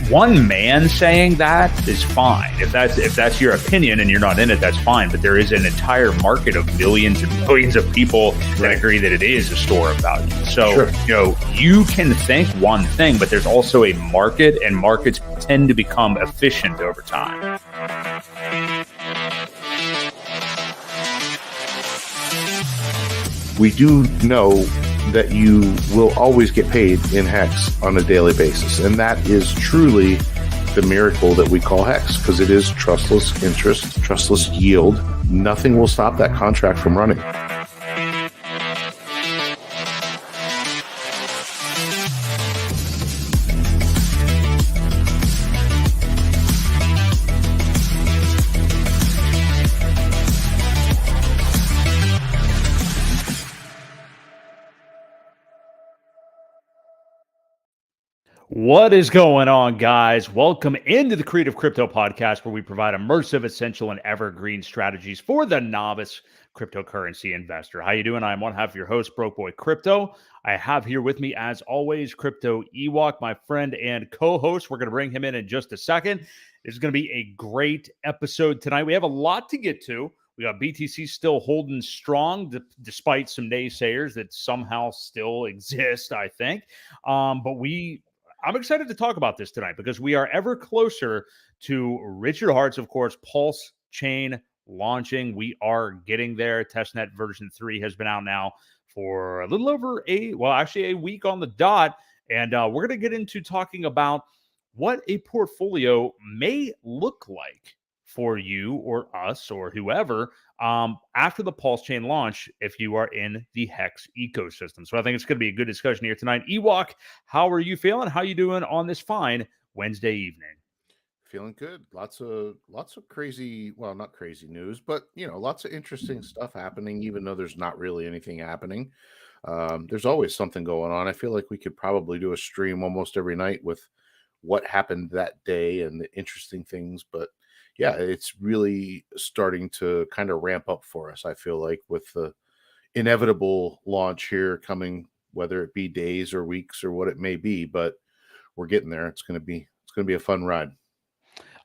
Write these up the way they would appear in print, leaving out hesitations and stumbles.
one man saying that is fine. If that's your opinion and you're not in it, that's fine. But there is an entire market of millions and millions of people that agree that it is a store of value. So, you can think one thing, but there's also a market, and markets tend to become efficient over time. We do know that you will always get paid in HEX on a daily basis. And that is truly the miracle that we call HEX, because it is trustless interest, trustless yield. Nothing will stop that contract from running. What is going on, guys? Welcome into the Creative Crypto Podcast, where we provide immersive, essential, and evergreen strategies for the novice cryptocurrency investor. How you doing? I'm one half of your host, Boi Crypto. I have here with me, as always, Crypto Ewok, my friend and co-host. We're going to bring him in just a second. This is going to be a great episode tonight. We have a lot to get to. We got BTC still holding strong, despite some naysayers that somehow still exist, I think. I'm excited to talk about this tonight because we are ever closer to Richard Heart's, of course, PulseChain launching. We are getting there. Testnet version 3 has been out now for a little over a week on the dot. And we're going to get into talking about what a portfolio may look like for you or us or whoever after the PulseChain launch if you are in the HEX ecosystem. So I think it's going to be a good discussion here tonight. Ewok, how are you feeling? How are you doing on this fine Wednesday evening? Feeling good. Lots of crazy, well, not crazy news, but lots of interesting stuff happening, even though there's not really anything happening. There's always something going on. I feel like we could probably do a stream almost every night with what happened that day and the interesting things, but yeah, it's really starting to kind of ramp up for us, I feel like, with the inevitable launch here coming, whether it be days or weeks or what it may be, but we're getting there. It's going to be a fun ride.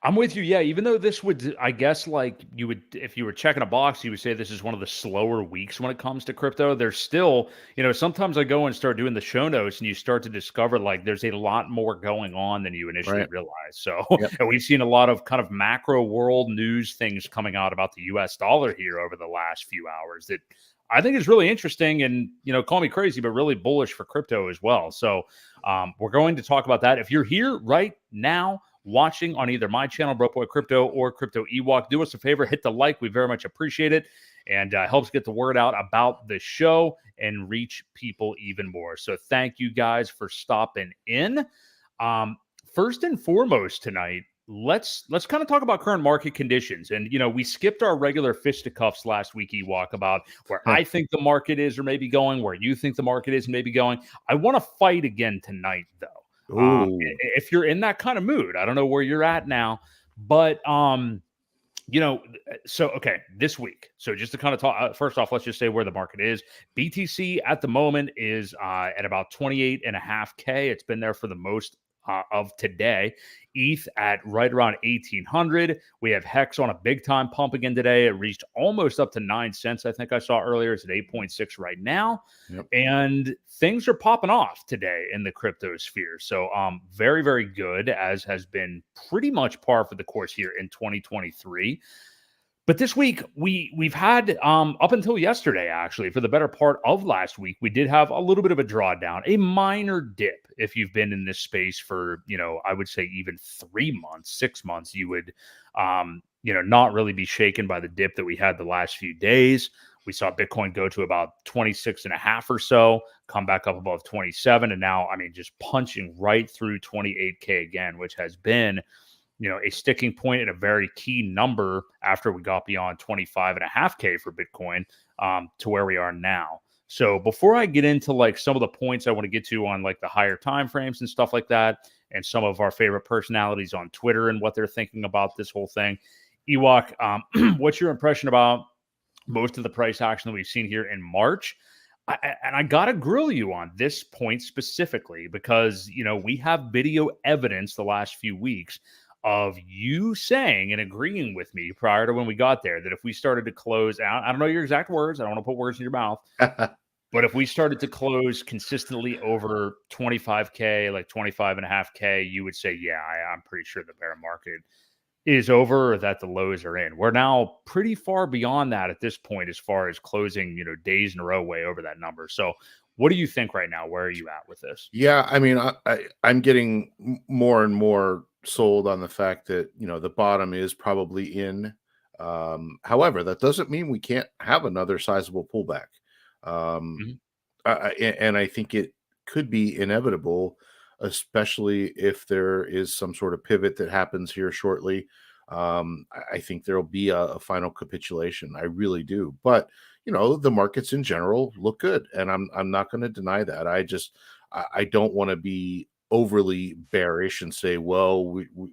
I'm with you. Yeah, even though this would, I guess, like you would, if you were checking a box, you would say this is one of the slower weeks when it comes to crypto. There's still, sometimes I go and start doing the show notes and you start to discover like there's a lot more going on than you initially realize. So, and we've seen a lot of kind of macro world news things coming out about the US dollar here over the last few hours that I think is really interesting and, call me crazy, but really bullish for crypto as well. So we're going to talk about that. If you're here right now, watching on either my channel, Boi Crypto, or Crypto Ewok, do us a favor, hit the like. We very much appreciate it, and helps get the word out about the show and reach people even more. So thank you guys for stopping in. First and foremost tonight, let's kind of talk about current market conditions. And, we skipped our regular fisticuffs last week, Ewok, about where I think the market is or maybe going, where you think the market is and maybe going. I want to fight again tonight, though. If you're in that kind of mood, I don't know where you're at now, but this week. So just to kind of talk, first off, let's just say where the market is. BTC at the moment is at about 28.5K. It's been there for the most of today. ETH at right around 1,800. We have HEX on a big time pump again today. It reached almost up to 9 cents. I think I saw earlier. It's at 8.6 right now. Yep. And things are popping off today in the crypto sphere. So very, very good, as has been pretty much par for the course here in 2023. But this week, we've had, up until yesterday, actually, for the better part of last week, we did have a little bit of a drawdown, a minor dip. If you've been in this space for, I would say even 3 months, 6 months, you would, not really be shaken by the dip that we had the last few days. We saw Bitcoin go to about 26.5 or so, come back up above 27. And now, just punching right through 28K again, which has been, a sticking point and a very key number after we got beyond 25.5K for Bitcoin to where we are now. So before I get into like some of the points I want to get to on like the higher time frames and stuff like that, and some of our favorite personalities on Twitter and what they're thinking about this whole thing, Ewok, what's your impression about most of the price action that we've seen here in March? And I got to grill you on this point specifically because, we have video evidence the last few weeks of you saying and agreeing with me prior to when we got there that if we started to close out, I don't know your exact words, I don't want to put words in your mouth, but if we started to close consistently over 25K, like 25.5K, you would say, yeah, I'm pretty sure the bear market is over or that the lows are in. We're now pretty far beyond that at this point as far as closing, days in a row way over that number. So what do you think right now? Where are you at with this? Yeah, I mean, I'm getting more and more sold on the fact that the bottom is probably in. However, that doesn't mean we can't have another sizable pullback. Um, Mhm. and I think it could be inevitable, especially if there is some sort of pivot that happens here shortly. I think there'll be a final capitulation. I really do. But the markets in general look good, and I'm not going to deny that. I don't want to be overly bearish and say, well,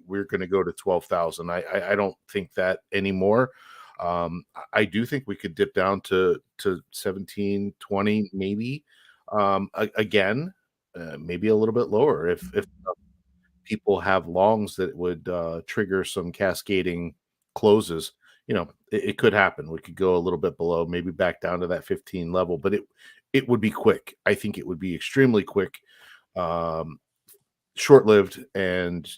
we're going to go to 12,000. I don't think that anymore. I do think we could dip down to 17, 20, maybe. Again, maybe a little bit lower if people have longs that would trigger some cascading closes. It could happen. We could go a little bit below, maybe back down to that 15 level, but it would be quick. I think it would be extremely quick, um, short-lived, and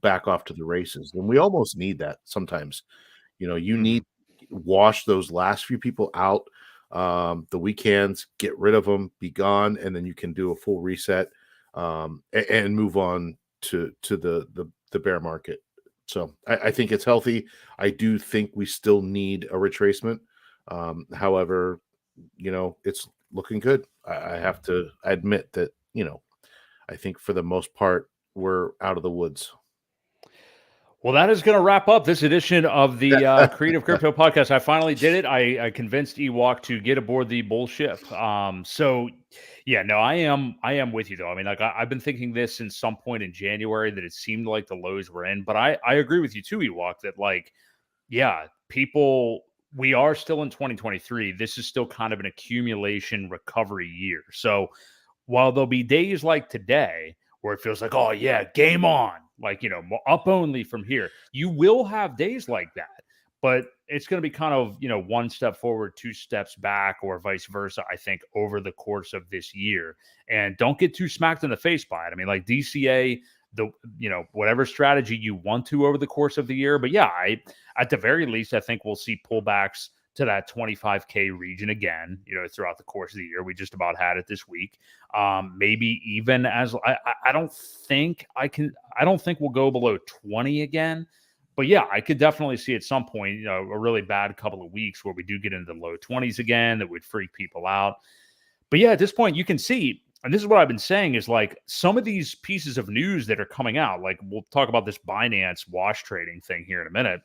back off to the races. And we almost need that sometimes. You Mhm. need to wash those last few people out, the weekends, get rid of them, be gone, and then you can do a full reset, and move on to the bear market. So I think it's healthy. I do think we still need a retracement. However, it's looking good. I have to admit that, I think for the most part, we're out of the woods. Well, that is going to wrap up this edition of the Creative Crypto Podcast. I finally did it. I convinced Ewok to get aboard the bull ship. So yeah, no, I am with you though. I mean, like I've been thinking this since some point in January that it seemed like the lows were in, but I agree with you too, Ewok, that like yeah, we are still in 2023. This is still kind of an accumulation recovery year. So while there'll be days like today where it feels like, oh, yeah, game on, like, up only from here, you will have days like that. But it's going to be kind of, one step forward, two steps back, or vice versa, I think, over the course of this year. And don't get too smacked in the face by it. I mean, like DCA, whatever strategy you want to over the course of the year. But yeah, at the very least, I think we'll see pullbacks to that 25K region again, throughout the course of the year. We just about had it this week. Maybe even as I don't think we'll go below 20 again. But yeah, I could definitely see at some point, a really bad couple of weeks where we do get into the low 20s again that would freak people out. But yeah, at this point, you can see, and this is what I've been saying, is like some of these pieces of news that are coming out, like we'll talk about this Binance wash trading thing here in a minute.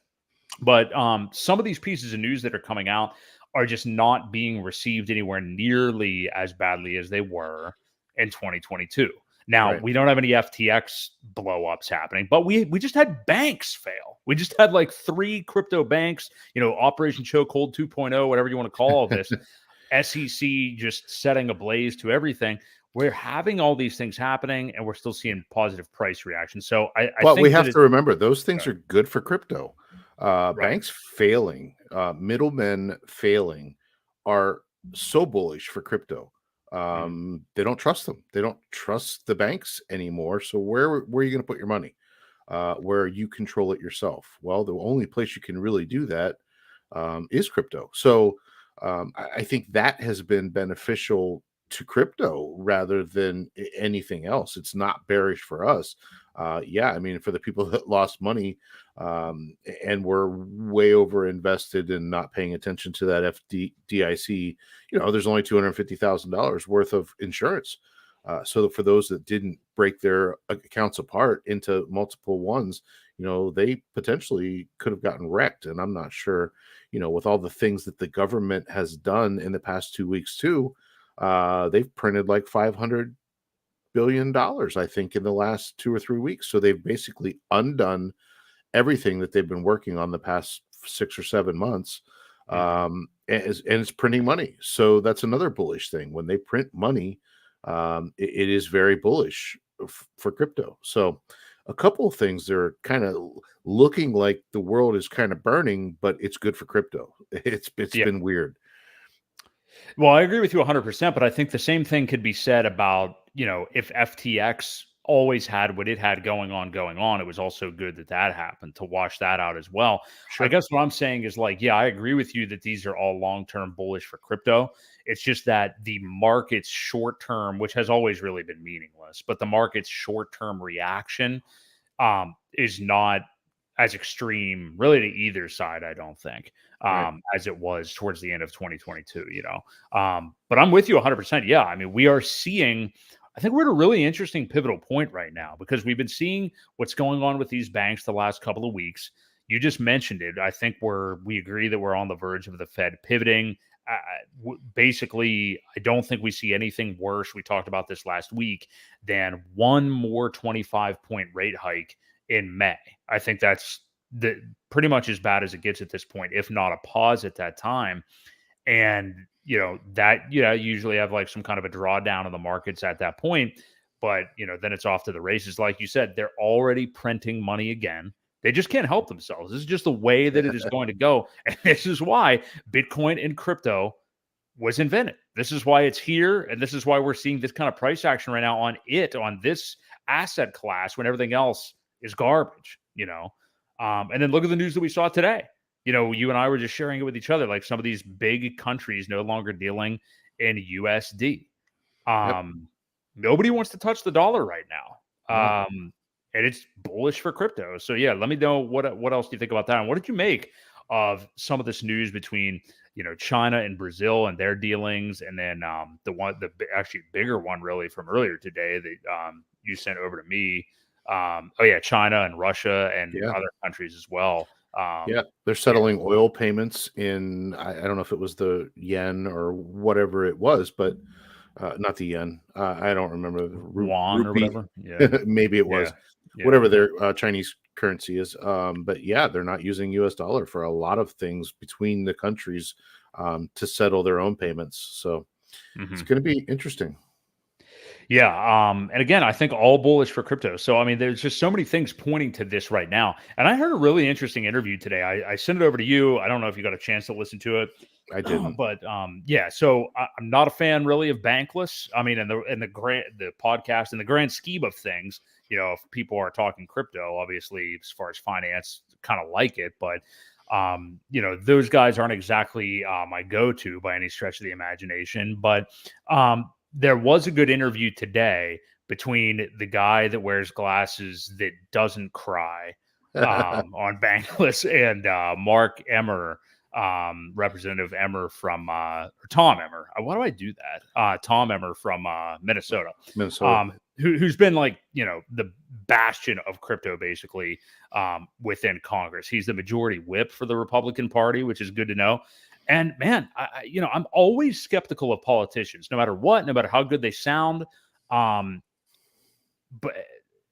But some of these pieces of news that are coming out are just not being received anywhere nearly as badly as they were in 2022. Now, Right. we don't have any FTX blow-ups happening, but we just had banks fail. We just had like 3 crypto banks, Operation Chokehold 2.0, whatever you want to call all this, SEC just setting ablaze to everything. We're having all these things happening, and we're still seeing positive price reaction. So I Well, we think that have to remember those things are good for crypto. right. Banks failing, middlemen failing are so bullish for crypto. Mhm. They don't trust them. They don't trust the banks anymore. So where are you going to put your money? Where you control it yourself? Well, the only place you can really do that is crypto. So I think that has been beneficial to crypto rather than anything else. It's not bearish for us. Yeah, I mean, for the people that lost money and were way over invested and not paying attention to that FDIC, there's only $250,000 worth of insurance. So for those that didn't break their accounts apart into multiple ones, they potentially could have gotten wrecked. And I'm not sure, with all the things that the government has done in the past 2 weeks too, they've printed like $500 billion, I think, in the last 2 or 3 weeks. So they've basically undone everything that they've been working on the past 6 or 7 months. And it's printing money. So that's another bullish thing. When they print money, it is very bullish for crypto. So a couple of things that are kind of looking like the world is kind of burning, but it's good for crypto. It's Yeah. been weird. Well, I agree with you 100%, but I think the same thing could be said about, if FTX always had what it had going on, it was also good that that happened to wash that out as well. I Sure. guess what I'm saying is like, yeah, I agree with you that these are all long-term bullish for crypto. It's just that the market's short-term, which has always really been meaningless, but the market's short-term reaction is not as extreme really to either side, I don't think, Right. as it was towards the end of 2022. But I'm with you 100%. Yeah. I mean, we are seeing, I think we're at a really interesting pivotal point right now because we've been seeing what's going on with these banks the last couple of weeks. You just mentioned it. I think we agree that we're on the verge of the Fed pivoting. Basically, I don't think we see anything worse. We talked about this last week than one more 25-point rate hike in May. I think that's pretty much as bad as it gets at this point, if not a pause at that time. And that usually have like some kind of a drawdown of the markets at that point. But then it's off to the races. Like you said, they're already printing money again. They just can't help themselves. This is just the way that it is going to go. And this is why Bitcoin and crypto was invented. This is why it's here. And this is why we're seeing this kind of price action right now on this asset class when everything else is garbage, and then look at the news that we saw today. You and I were just sharing it with each other, like some of these big countries no longer dealing in USD. Yep. Nobody wants to touch the dollar right now. No. And it's bullish for crypto. So yeah, let me know what else do you think about that? And what did you make of some of this news between, China and Brazil and their dealings, and then the actually bigger one really from earlier today that you sent over to me. China and Russia and other countries as well. They're settling oil payments in, I don't know if it was the yen or whatever it was, but not the yen. I don't remember the yuan or whatever. Yeah, maybe it was whatever their Chinese currency is. But yeah, they're not using US dollar for a lot of things between the countries to settle their own payments. So it's going to be interesting. Yeah. And again, I think all bullish for crypto. So, I mean, there's just so many things pointing to this right now. And I heard a really interesting interview today. I sent it over to you. I don't know if you got a chance to listen to it. I didn't. But yeah, so I'm not a fan really of Bankless. I mean, in the podcast, in the grand scheme of things, if people are talking crypto, obviously, as far as finance, kind of like it. But those guys aren't exactly my go-to by any stretch of the imagination. But there was a good interview today between the guy that wears glasses that doesn't cry on Bankless and Mark Emmer, Representative Emmer from or Tom Emmer. Why do I do that? Tom Emmer from Minnesota. Who's been like, the bastion of crypto basically within Congress. He's the majority whip for the Republican Party, which is good to know. And man, I'm always skeptical of politicians, no matter what, no matter how good they sound. But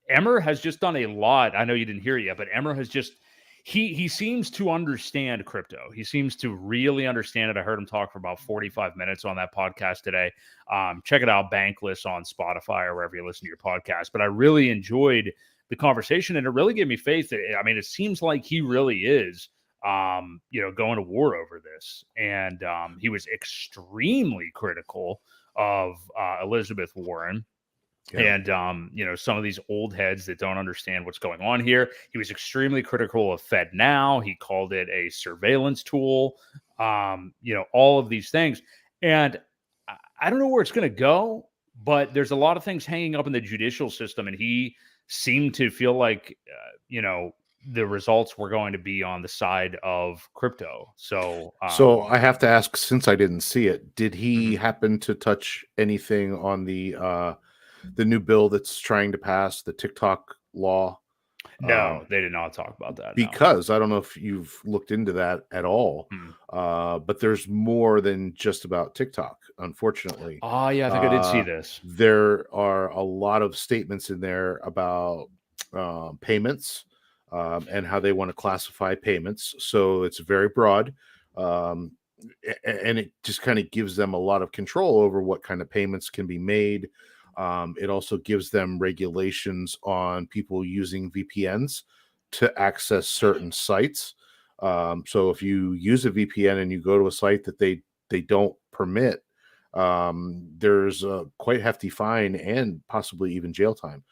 Emmer has just done a lot. I know you didn't hear it yet, but Emmer has just he seems to understand crypto. He seems to really understand it. I heard him talk for about 45 minutes on that podcast today. Check it out, Bankless on Spotify or wherever you listen to your podcast. But I really enjoyed the conversation, and it really gave me faith that, it seems like he really is going to war over this. And he was extremely critical of Elizabeth Warren. Yeah. And, some of these old heads that don't understand what's going on here. He was extremely critical of FedNow. He called it a surveillance tool, all of these things. And I don't know where it's going to go, but there's a lot of things hanging up in the judicial system. And he seemed to feel like, the results were going to be on the side of crypto. So I have to ask, since I didn't see it, did he happen to touch anything on the new bill that's trying to pass, the TikTok law? No, they did not talk about that. Because I don't know if you've looked into that at all, but there's more than just about TikTok, unfortunately. Oh, yeah, I think I did see this. There are a lot of statements in there about payments and how they want to classify payments. So it's very broad. Um, and it just kind of gives them a lot of control over what kind of payments can be made. It also gives them regulations on people using VPNs to access certain sites. So if you use a VPN and you go to a site that they don't permit, there's a quite hefty fine and possibly even jail time.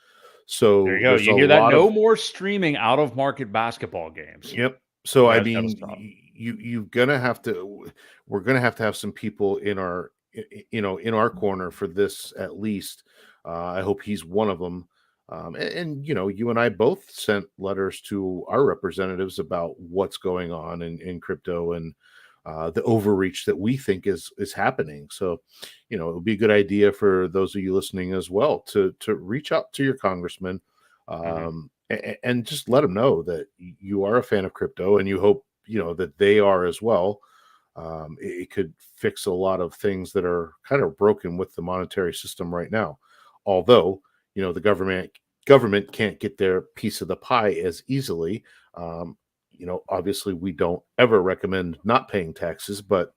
There you So go. there's a You hear that? lot No of more streaming out of market basketball games. yep. So You I guys got to mean, stop. you're gonna have to. We're gonna have some people in our in our corner for this at least. I hope he's one of them. And you and I both sent letters to our representatives about what's going on in crypto and the overreach that we think is happening. So, it would be a good idea for those of you listening as well to reach out to your congressman, Mhm. and just let them know that you are a fan of crypto and you hope that they are as well. It could fix a lot of things that are kind of broken with the monetary system right now. Although, the government can't get their piece of the pie as easily. Obviously, we don't ever recommend not paying taxes, but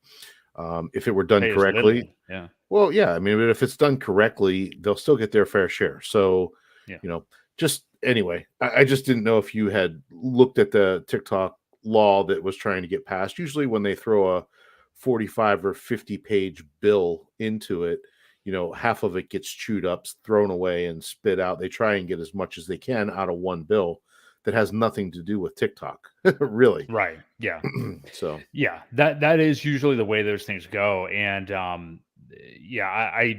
if it were done Pay as correctly, little. Yeah. well, yeah, I mean, if it's done correctly, they'll still get their fair share. So, Yeah. you know, just anyway, I just didn't know if you had looked at the TikTok law that was trying to get passed. Usually, when they throw a 45 or 50-page bill into it, half of it gets chewed up, thrown away, and spit out. They try and get as much as they can out of one bill that has nothing to do with TikTok, really. Right. Yeah. So, Yeah. That is usually the way those things go. And yeah,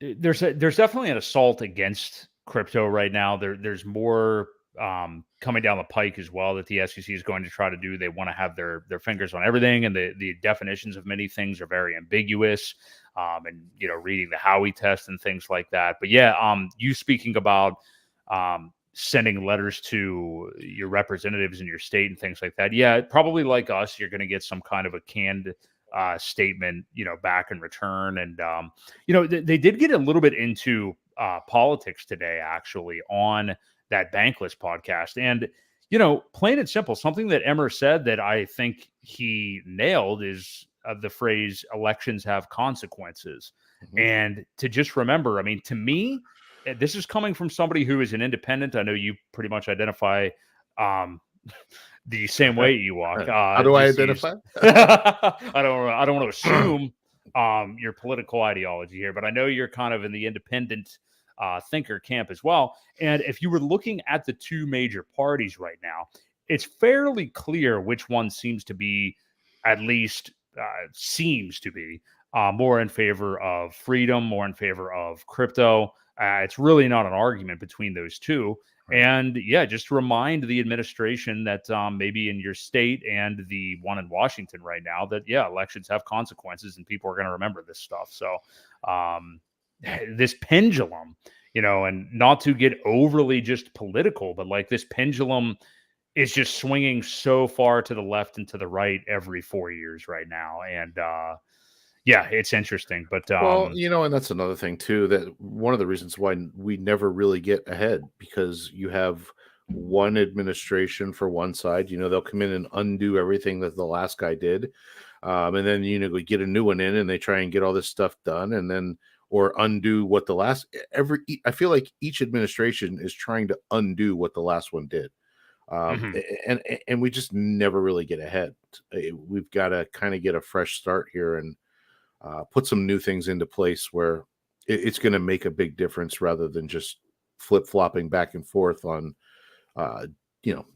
there's definitely an assault against crypto right now. There's more coming down the pike as well that the SEC is going to try to do. They want to have their fingers on everything, and the definitions of many things are very ambiguous. And reading the Howey test and things like that. But yeah, you speaking about sending letters to your representatives in your state and things like that. Yeah, probably like us, you're going to get some kind of a canned statement, back in return. And they did get a little bit into politics today, actually, on that Bankless podcast. And plain and simple, something that Emmer said that I think he nailed is the phrase "elections have consequences." mhm. And to just remember, I mean, to me, this is coming from somebody who is an independent. I know you pretty much identify um, the same way you walk. How do I Just to use, identify? I don't want to assume your political ideology here, but I know you're kind of in the independent thinker camp as well. And if you were looking at the two major parties right now, it's fairly clear which one seems to be, at least seems to be, more in favor of freedom, more in favor of crypto. It's really not an argument between those two. Right. And yeah, just remind the administration that maybe in your state and the one in Washington right now that, yeah, elections have consequences and people are going to remember this stuff. So this pendulum, and not to get overly just political, but like this pendulum is just swinging so far to the left and to the right every 4 years right now. And yeah, it's interesting. But Well, and that's another thing too, that one of the reasons why we never really get ahead, because you have one administration for one side, they'll come in and undo everything that the last guy did. And then, we get a new one in and they try and get all this stuff done and then, or undo what the last, I feel like each administration is trying to undo what the last one did. mhm. And we just never really get ahead. We've got to kind of get a fresh start here and put some new things into place where it's going to make a big difference rather than just flip flopping back and forth on,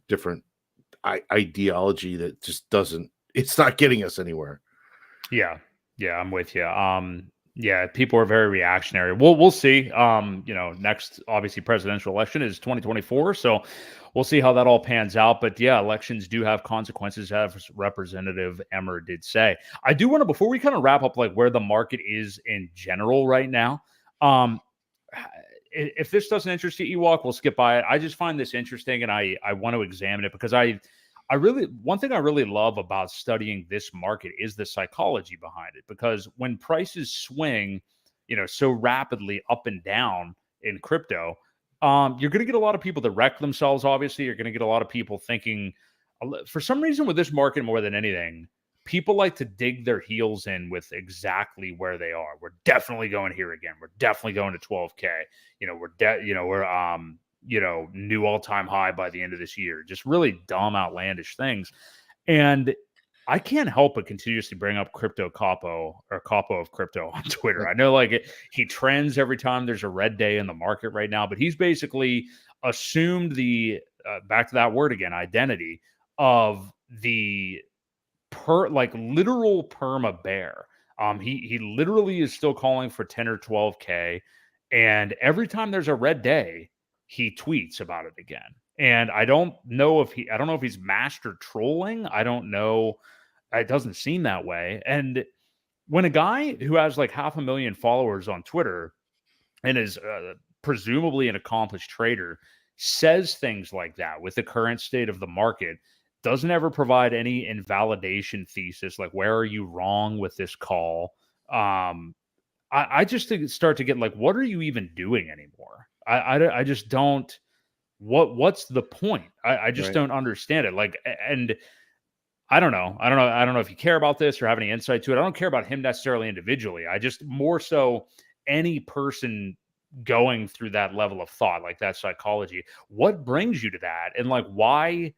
different ideology that just doesn't. It's not getting us anywhere. Yeah. Yeah, I'm with you. Yeah, people are very reactionary. We'll see. Next obviously presidential election is 2024, so we'll see how that all pans out. But yeah, elections do have consequences, as Representative Emmer did say. I do want to, before we kind of wrap up, like where the market is in general right now. Um, if this doesn't interest you, Ewok, we'll skip by it. I just find this interesting, and I want to examine it because I really, one thing I really love about studying this market is the psychology behind it. Because when prices swing, so rapidly up and down in crypto, you're going to get a lot of people that wreck themselves. Obviously, you're going to get a lot of people thinking, for some reason, with this market more than anything, people like to dig their heels in with exactly where they are. We're definitely going here again. We're definitely going to 12K. We're new all-time high by the end of this year. Just really dumb, outlandish things. And I can't help but continuously bring up Crypto Capo or Capo of Crypto on Twitter. I know he trends every time there's a red day in the market right now, but he's basically assumed the back to that word again, identity of the literal perma bear. He literally is still calling for 10 or 12K, and every time there's a red day, he tweets about it again. And I don't know if he's master trolling. I don't know. It doesn't seem that way. And when a guy who has like 500,000 followers on Twitter and is presumably an accomplished trader says things like that with the current state of the market, doesn't ever provide any invalidation thesis, like where are you wrong with this call? I just start to get like, what are you even doing anymore? I just don't. What's the point? I just Right. don't understand it. Like, and I don't know. I don't know if you care about this or have any insight to it. I don't care about him necessarily individually. I just more so any person going through that level of thought, like that psychology. What brings you to that? And like why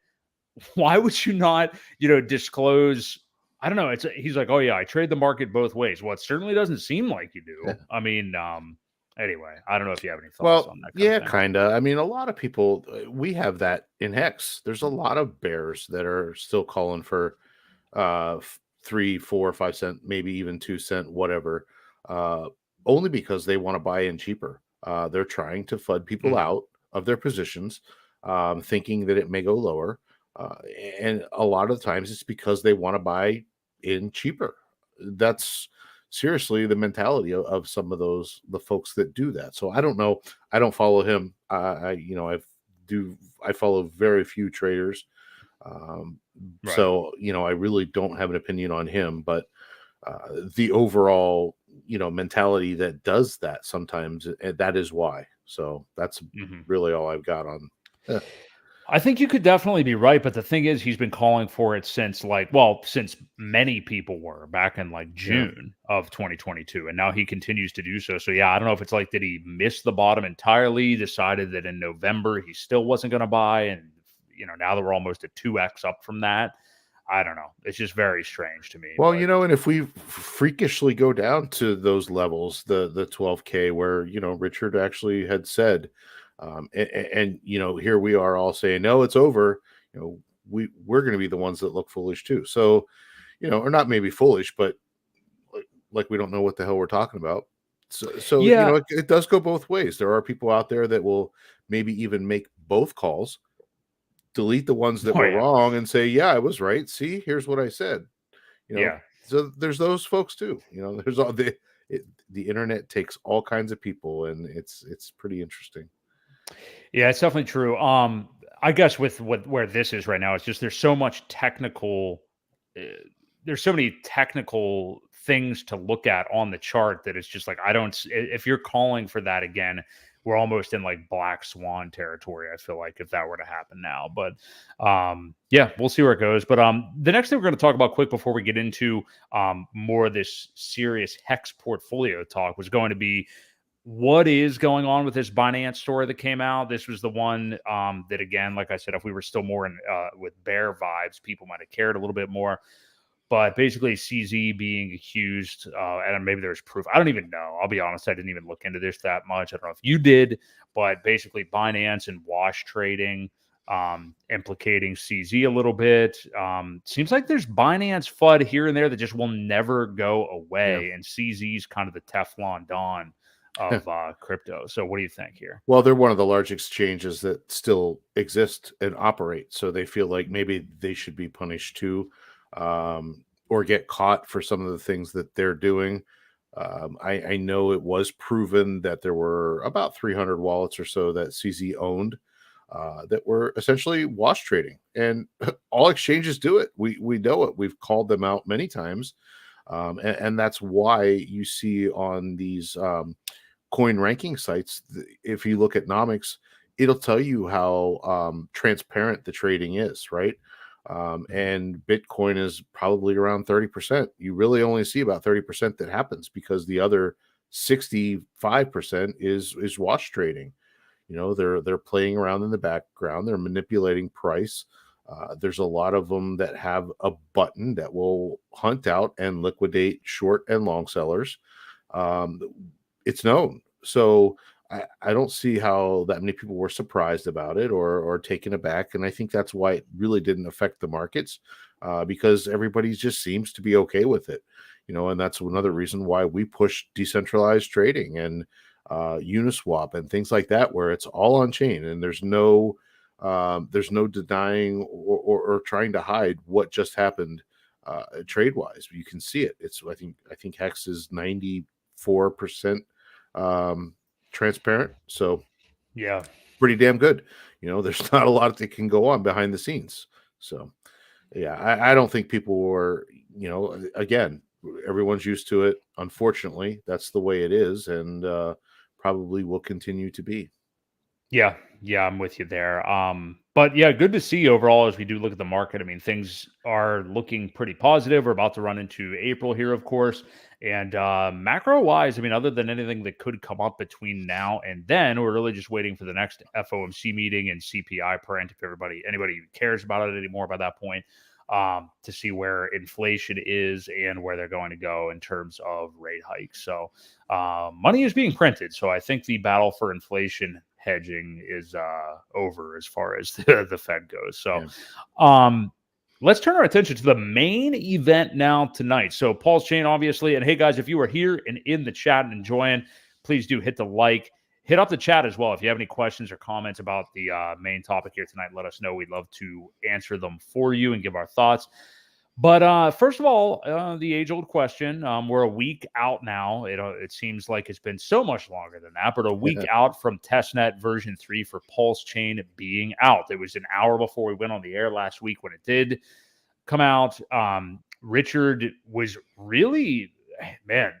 would you not, disclose? I don't know. He's like, oh yeah, I trade the market both ways. Well, it certainly doesn't seem like you do. Yeah. I mean, anyway, I don't know if you have any thoughts Well, on that kind yeah, of thing. kind of. I mean, a lot of people, we have that in Hex. There's a lot of bears that are still calling for 3, 4, 5 cent, maybe even 2 cent, whatever, uh, only because they want to buy in cheaper. They're trying to FUD people Mhm. out of their positions, thinking that it may go lower. Uh, and a lot of the times it's because they want to buy in cheaper. That's seriously the mentality of some of the folks that do that. So I don't know. I don't follow him. I follow very few traders. Um, Right. so I really don't have an opinion on him, but the overall mentality that does that sometimes, that is why. So that's Mhm. really all I've got on. Yeah, I think you could definitely be right, but the thing is, he's been calling for it since since many people were back in like yeah. June of 2022, and now he continues to do so. So yeah, I don't know if it's like did he miss the bottom entirely, decided that in November he still wasn't going to buy, and now that we're almost at 2x up from that, I don't know. It's just very strange to me, Well, but and if we freakishly go down to those levels, the 12K, where Richard actually had said, and here we are all saying no, it's over. We're going to be the ones that look foolish too. So or not maybe foolish, but like we don't know what the hell we're talking about. So yeah, it does go both ways. There are people out there that will maybe even make both calls, delete the ones that oh were yeah, wrong, and say, "Yeah, I was right. See, here's what I said." You know, yeah. so there's those folks too. There's all the internet takes all kinds of people, and it's pretty interesting. Yeah, it's definitely true. I guess with where this is right now, it's just there's so much technical, uh, there's so many technical things to look at on the chart that it's just like I don't. If you're calling for that again, we're almost in like black swan territory. I feel like if that were to happen now, but yeah, we'll see where it goes. But the next thing we're going to talk about quick before we get into more of this serious hex portfolio talk was going to be what is going on with this Binance story that came out. This was the one that, again, like I said, if we were still more in with bear vibes, people might have cared a little bit more. But basically, CZ being accused, and maybe there's proof. I don't even know. I'll be honest. I didn't even look into this that much. I don't know if you did, but basically, Binance and wash trading implicating CZ a little bit. Seems like there's Binance FUD here and there that just will never go Yeah. away, and CZ's kind of the Teflon Don of crypto. So, what do you think here? Well, they're one of the large exchanges that still exist and operate, so they feel like maybe they should be punished too, or get caught for some of the things that they're doing. I know it was proven that there were about 300 wallets or so that CZ owned, that were essentially wash trading, and all exchanges do it. We know it. We've called them out many times, and that's why you see on these coin ranking sites, if you look at nomics, it'll tell you how transparent the trading is, right? And Bitcoin is probably around 30%. You really only see about 30% that happens, because the other 65% is wash trading. They're playing around in the background. They're manipulating price. There's a lot of them that have a button that will hunt out and liquidate short and long sellers. It's known. So I don't see how that many people were surprised about it or taken aback. And I think that's why it really didn't affect the markets, because everybody just seems to be okay with it. And that's another reason why we push decentralized trading and Uniswap and things like that, where it's all on chain and there's no denying or trying to hide what just happened trade wise. You can see it. I think HEX is 94% transparent. So Yeah. pretty damn good. There's not a lot that can go on behind the scenes. So yeah, I don't think people were, again, everyone's used to it. Unfortunately, that's the way it is, and probably will continue to be. Yeah, yeah, I'm with you there. But yeah, good to see overall as we do look at the market. I mean, things are looking pretty positive. We're about to run into April here, of course. And macro wise, I mean, other than anything that could come up between now and then, we're really just waiting for the next FOMC meeting and CPI print. If anybody cares about it anymore by that point, to see where inflation is and where they're going to go in terms of rate hikes. So money is being printed. So I think the battle for inflation hedging is over as far as the Fed goes. So let's turn our attention to the main event now tonight. So PulseChain, obviously. And hey, guys, if you are here and in the chat and enjoying, please do hit the like. Hit up the chat as well. If you have any questions or comments about the main topic here tonight, let us know. We'd love to answer them for you and give our thoughts. But first of all, the age-old question. We're a week out now. It seems like it's been so much longer than that, but a week out from testnet version 3 for PulseChain being out. It was an hour before we went on the air last week when it did come out. Richard was really, man,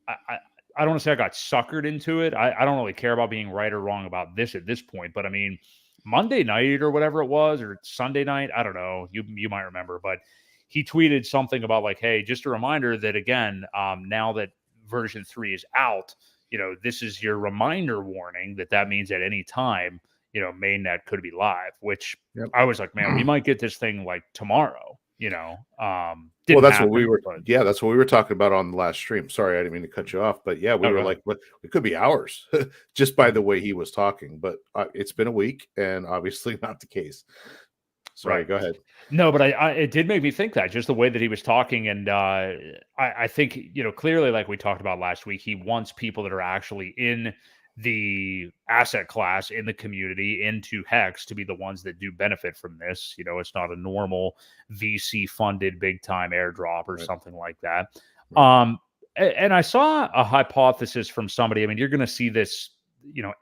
I don't want to say I got suckered into it. I don't really care about being right or wrong about this at this point, but I mean, Monday night or whatever it was, or Sunday night, I don't know. You might remember, but he tweeted something about like, hey, just a reminder that again, now that version 3 is out, this is your reminder warning that means at any time, mainnet could be live, which I was like, man, we might get this thing like tomorrow. Well, that's what we were. Yeah, that's what we were talking about on the last stream. Sorry, I didn't mean to cut you off, but yeah, we were like, it could be hours, just by the way he was talking. But it's been a week, and obviously not the case. Sorry, go ahead. No, but it did make me think that just the way that he was talking, and I think clearly, like we talked about last week, he wants people that are actually in the asset class, in the community, into HEX to be the ones that do benefit from this. It's not a normal VC funded big time airdrop or something like that. And I saw a hypothesis from somebody. I mean, you're going to see this,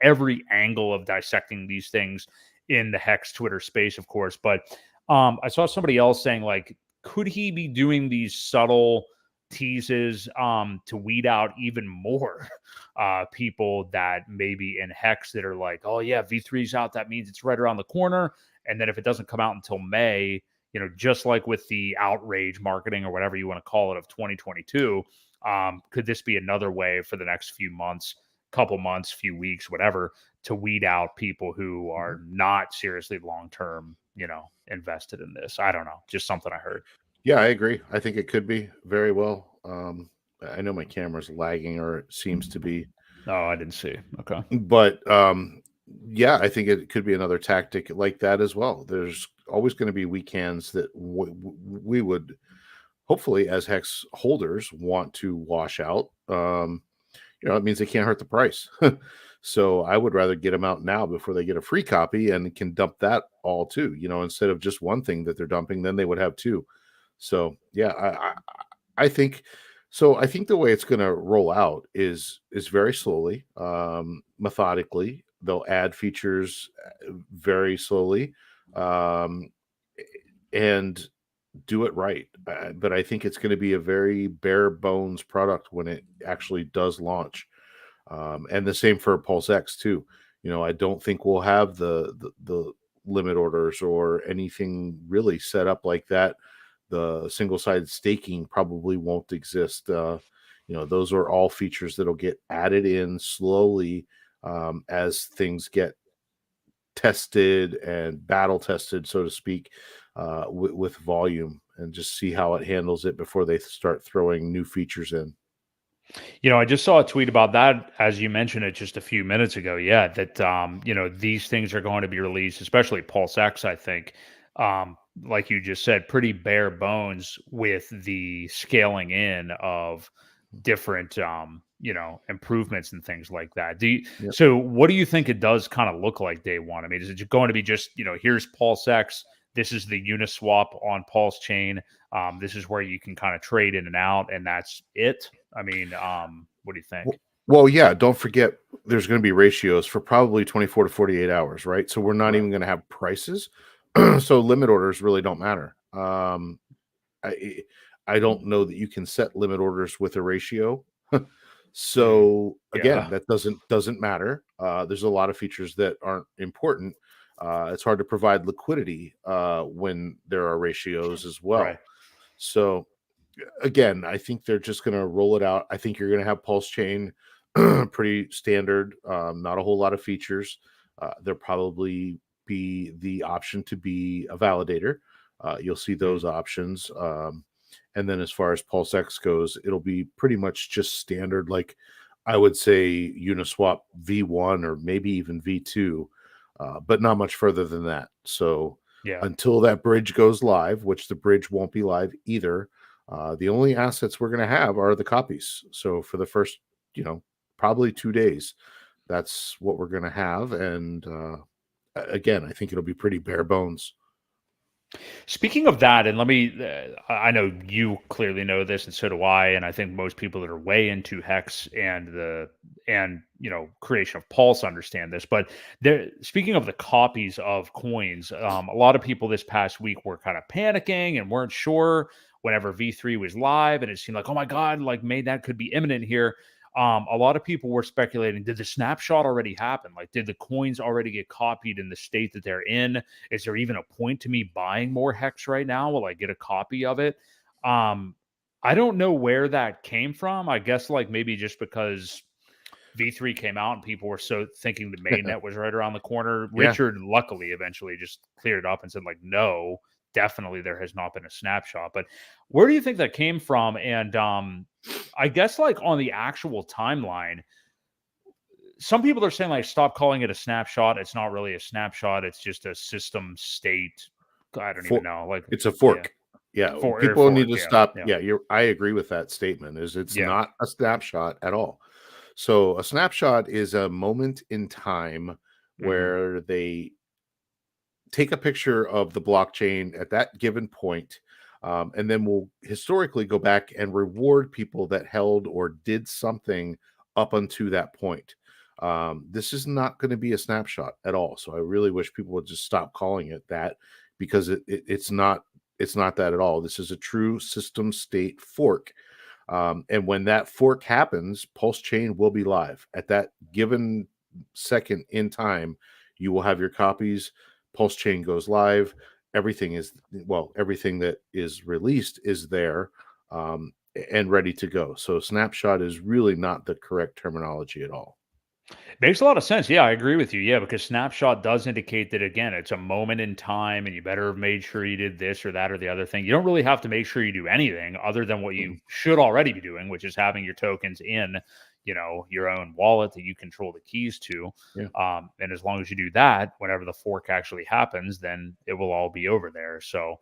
every angle of dissecting these things in the HEX Twitter space, of course. But I saw somebody else saying, like, could he be doing these subtle teases to weed out even more people that maybe in HEX that are like, oh yeah, V3's out, that means it's right around the corner. And then if it doesn't come out until May, just like with the outrage marketing or whatever you want to call it of 2022, could this be another way for the next few months, couple months, few weeks, whatever, to weed out people who are not seriously long-term, invested in this? I don't know. Just something I heard. Yeah, I agree. I think it could be very well. I know my camera's lagging, or it seems to be. Oh, I didn't see. Okay. But yeah, I think it could be another tactic like that as well. There's always going to be weak hands that we would hopefully, as HEX holders, want to wash out. It means they can't hurt the price. So I would rather get them out now before they get a free copy and can dump that all too. Instead of just one thing that they're dumping, then they would have two. So yeah, I think so. I think the way it's going to roll out is very slowly, methodically. They'll add features very slowly, and do it right. But I think it's going to be a very bare bones product when it actually does launch. And the same for PulseX too. I don't think we'll have the limit orders or anything really set up like that. The single-sided staking probably won't exist. Those are all features that'll get added in slowly as things get tested and battle tested, so to speak, with volume, and just see how it handles it before they start throwing new features in. I just saw a tweet about that as you mentioned it just a few minutes ago. Yeah, that these things are going to be released, especially PulseX, I think. Like you just said, pretty bare bones with the scaling in of different improvements and things like that. Yep. So what do you think it does kind of look like day one? I mean, is it going to be just, here's PulseX, this is the Uniswap on PulseChain, this is where you can kind of trade in and out, and that's it? I mean, what do you think? Well, yeah, don't forget there's going to be ratios for probably 24 to 48 hours, right? So we're not even going to have prices. So limit orders really don't matter. I don't know that you can set limit orders with a ratio. So again, that doesn't matter. There's a lot of features that aren't important. It's hard to provide liquidity when there are ratios as well. Right. So again, I think they're just going to roll it out. I think you're going to have PulseChain, pretty standard, not a whole lot of features. There'll probably be the option to be a validator. You'll see those options. And then as far as PulseX goes, it'll be pretty much just standard, like I would say Uniswap V1 or maybe even V2, but not much further than that. So until that bridge goes live, which the bridge won't be live either, the only assets we're going to have are the copies. So for the first, probably 2 days, that's what we're going to have. And again, I think it'll be pretty bare bones. Speaking of that, and I know you clearly know this, and so do I, and I think most people that are way into HEX and creation of Pulse understand this. But speaking of the copies of coins, a lot of people this past week were kind of panicking and weren't sure whenever V3 was live, and it seemed like, oh my God, like maybe that could be imminent here. A lot of people were speculating, did the snapshot already happen? Like, did the coins already get copied in the state that they're in? Is there even a point to me buying more HEX right now? Will I get a copy of it? I don't know where that came from. I guess like maybe just because V3 came out and people were so thinking the mainnet was right around the corner. Richard luckily eventually just cleared it up and said like, no, definitely there has not been a snapshot. But where do you think that came from? And I guess like on the actual timeline, some people are saying like, stop calling it a snapshot. It's not really a snapshot. It's just a system state. I don't even know. Like it's a fork. People need to stop. I agree with that statement. It's not a snapshot at all. So a snapshot is a moment in time where they take a picture of the blockchain at that given point, and then we'll historically go back and reward people that held or did something up until that point. This is not going to be a snapshot at all. So I really wish people would just stop calling it that, because it's not that at all. This is a true system state fork. And when that fork happens, PulseChain will be live at that given second in time. You will have your copies. PulseChain goes live. Everything that is released is there and ready to go. So snapshot is really not the correct terminology at all. Makes a lot of sense. Yeah, I agree with you. Yeah, because snapshot does indicate that, again, it's a moment in time and you better have made sure you did this or that or the other thing. You don't really have to make sure you do anything other than what you should already be doing, which is having your tokens in, your own wallet that you control the keys to. And as long as you do that, whenever the fork actually happens, then it will all be over there. So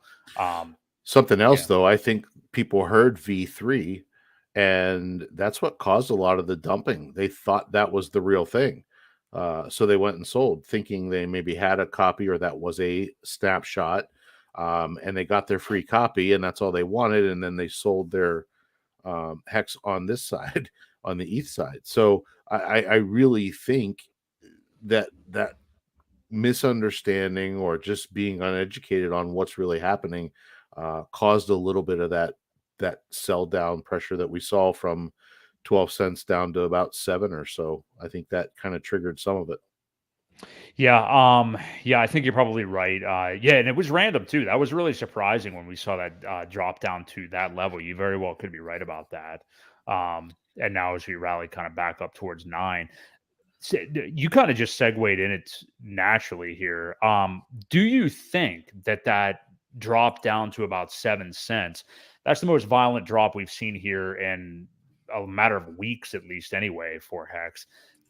something else, though, I think people heard V3, and that's what caused a lot of the dumping. They thought that was the real thing. So they went and sold, thinking they maybe had a copy or that was a snapshot. And they got their free copy, and that's all they wanted. And then they sold their HEX on this side, on the ETH side. So I really think that misunderstanding or just being uneducated on what's really happening caused a little bit of that sell down pressure that we saw from 12 cents down to about 7 or so. I think that kind of triggered some of it. Yeah, I think you're probably right. Yeah, and it was random too. That was really surprising when we saw that drop down to that level. You very well could be right about that. And now as we rally kind of back up towards 9, you kind of just segued in it naturally here. Do you think that that drop down to about 7 cents? That's the most violent drop we've seen here in a matter of weeks, at least, anyway, for Hex.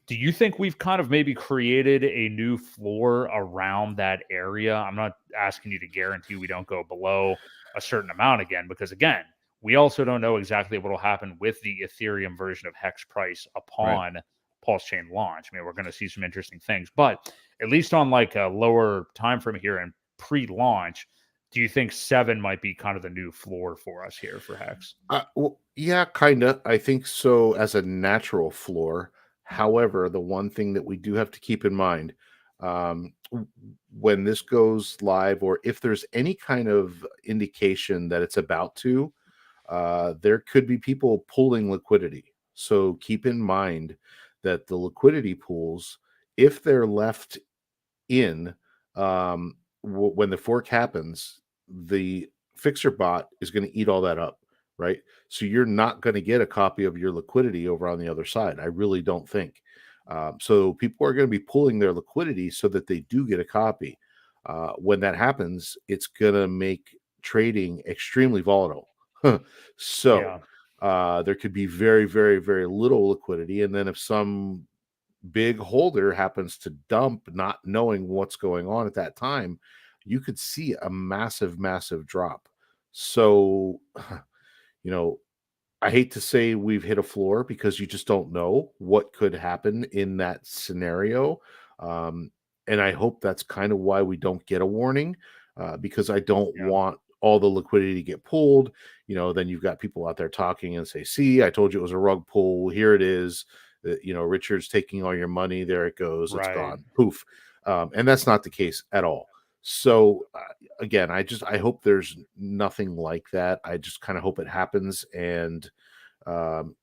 Do you think we've kind of maybe created a new floor around that area? I'm not asking you to guarantee we don't go below a certain amount again, because again, we also don't know exactly what will happen with the Ethereum version of Hex price Right. upon PulseChain launch. I mean, we're going to see some interesting things, but at least on like a lower time frame here and pre-launch, do you think 7 might be kind of the new floor for us here for Hex? Well, yeah, kind of. I think so as a natural floor. However, the one thing that we do have to keep in mind when this goes live, or if there's any kind of indication that it's about to, there could be people pulling liquidity. So keep in mind that the liquidity pools, if they're left in when the fork happens, the fixer bot is going to eat all that up, right? So you're not going to get a copy of your liquidity over on the other side. I really don't think. So people are going to be pulling their liquidity so that they do get a copy. When that happens, it's going to make trading extremely volatile. So Yeah, there could be very, very, very little liquidity. And then if some big holder happens to dump, not knowing what's going on at that time, you could see a massive, massive drop. So, you know, I hate to say we've hit a floor because you just don't know what could happen in that scenario. Um, and I hope that's kind of why we don't get a warning because I don't yeah, want all the liquidity to get pulled. Then you've got people out there talking and say, see, I told you it was a rug pull. Here it is. Richard's taking all your money. There it goes. It's right. gone. Poof. And that's not the case at all. So again, I hope there's nothing like that. I just kind of hope it happens and um,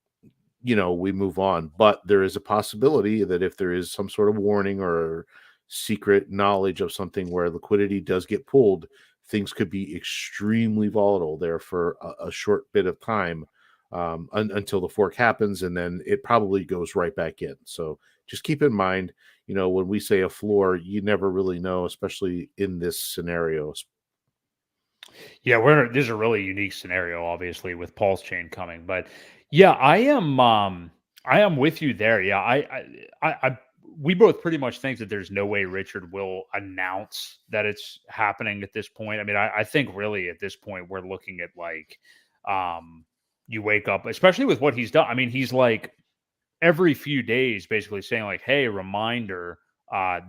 we move on. But there is a possibility that if there is some sort of warning or secret knowledge of something where liquidity does get pulled, things could be extremely volatile there for a short bit of time until the fork happens, and then it probably goes right back in. So just keep in mind, when we say a floor, you never really know, especially in this scenario. Yeah, this is a really unique scenario, obviously, with Pulse Chain coming. But yeah, I am with you there. Yeah, we both pretty much think that there's no way Richard will announce that it's happening at this point. I mean, I think really at this point we're looking at like you wake up, especially with what he's done. I mean, he's like every few days basically saying like, hey, reminder,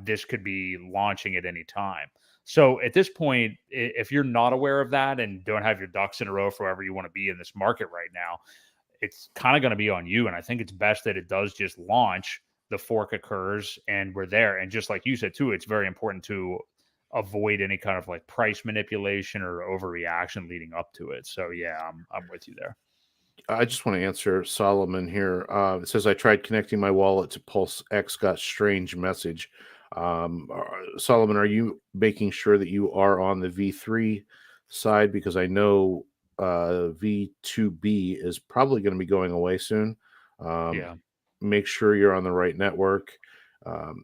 this could be launching at any time. So at this point, if you're not aware of that and don't have your ducks in a row for wherever you want to be in this market right now, it's kind of going to be on you. And I think it's best that it does just launch, the fork occurs, and we're there. And just like you said too, it's very important to avoid any kind of like price manipulation or overreaction leading up to it. So yeah, I'm with you there. I just want to answer Solomon here. It says I tried connecting my wallet to Pulse X, got strange message. Solomon, are you making sure that you are on the V3 side? Because I know V2B is probably going to be going away soon. Um, Yeah. make sure you're on the right network.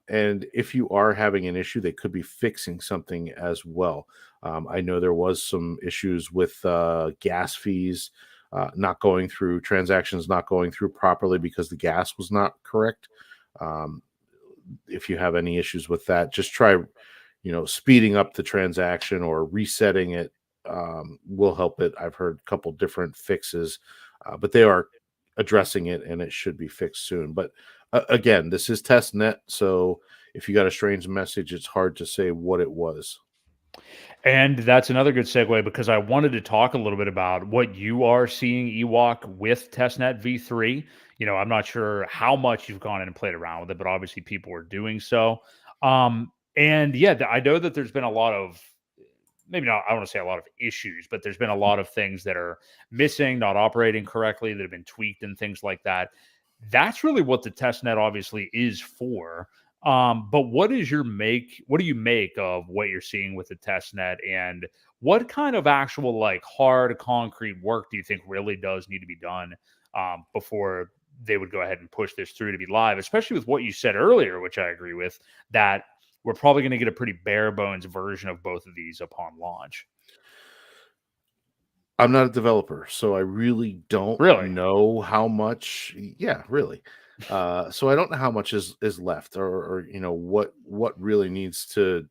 And if you are having an issue, they could be fixing something as well. I know there was some issues with gas fees not going through, transactions not going through properly because the gas was not correct. Um, if you have any issues with that, just try, speeding up the transaction or resetting it will help it. I've heard a couple different fixes, but they are addressing it and it should be fixed soon. But again, this is test net. So if you got a strange message, it's hard to say what it was. And that's another good segue because I wanted to talk a little bit about what you are seeing Ewok with testnet v3. I'm not sure how much you've gone in and played around with it, but obviously people are doing so. And yeah, I know that there's been a lot of, maybe not, I don't want to say a lot of issues, but there's been a lot of things that are missing, not operating correctly, that have been tweaked and things like that. That's really what the testnet obviously is for. But what do you make of what you're seeing with the test net, and what kind of actual like hard concrete work do you think really does need to be done before they would go ahead and push this through to be live, especially with what you said earlier, which I agree with, that we're probably going to get a pretty bare bones version of both of these upon launch. I'm not a developer, so I really don't Really? know how much. Yeah, really. So I don't know how much is left, or what really needs to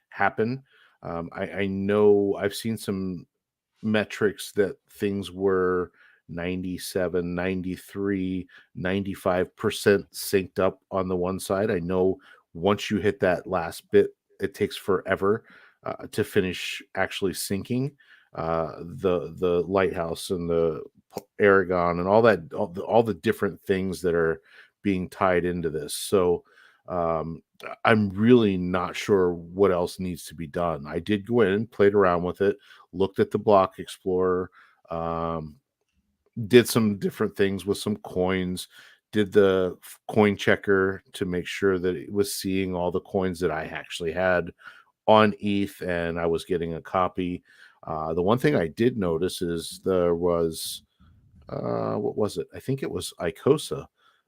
happen. I know I've seen some metrics that things were 97, 93, 95% synced up on the one side. I know once you hit that last bit, it takes forever to finish actually syncing the lighthouse and the Aragon and all that, all the different things that are being tied into this. So I'm really not sure what else needs to be done. I did go in, played around with it, looked at the block explorer, um, did some different things with some coins, did the coin checker to make sure that it was seeing all the coins that I actually had on ETH, and I was getting a copy. The one thing I did notice is there was what was it? I think it was Icosa.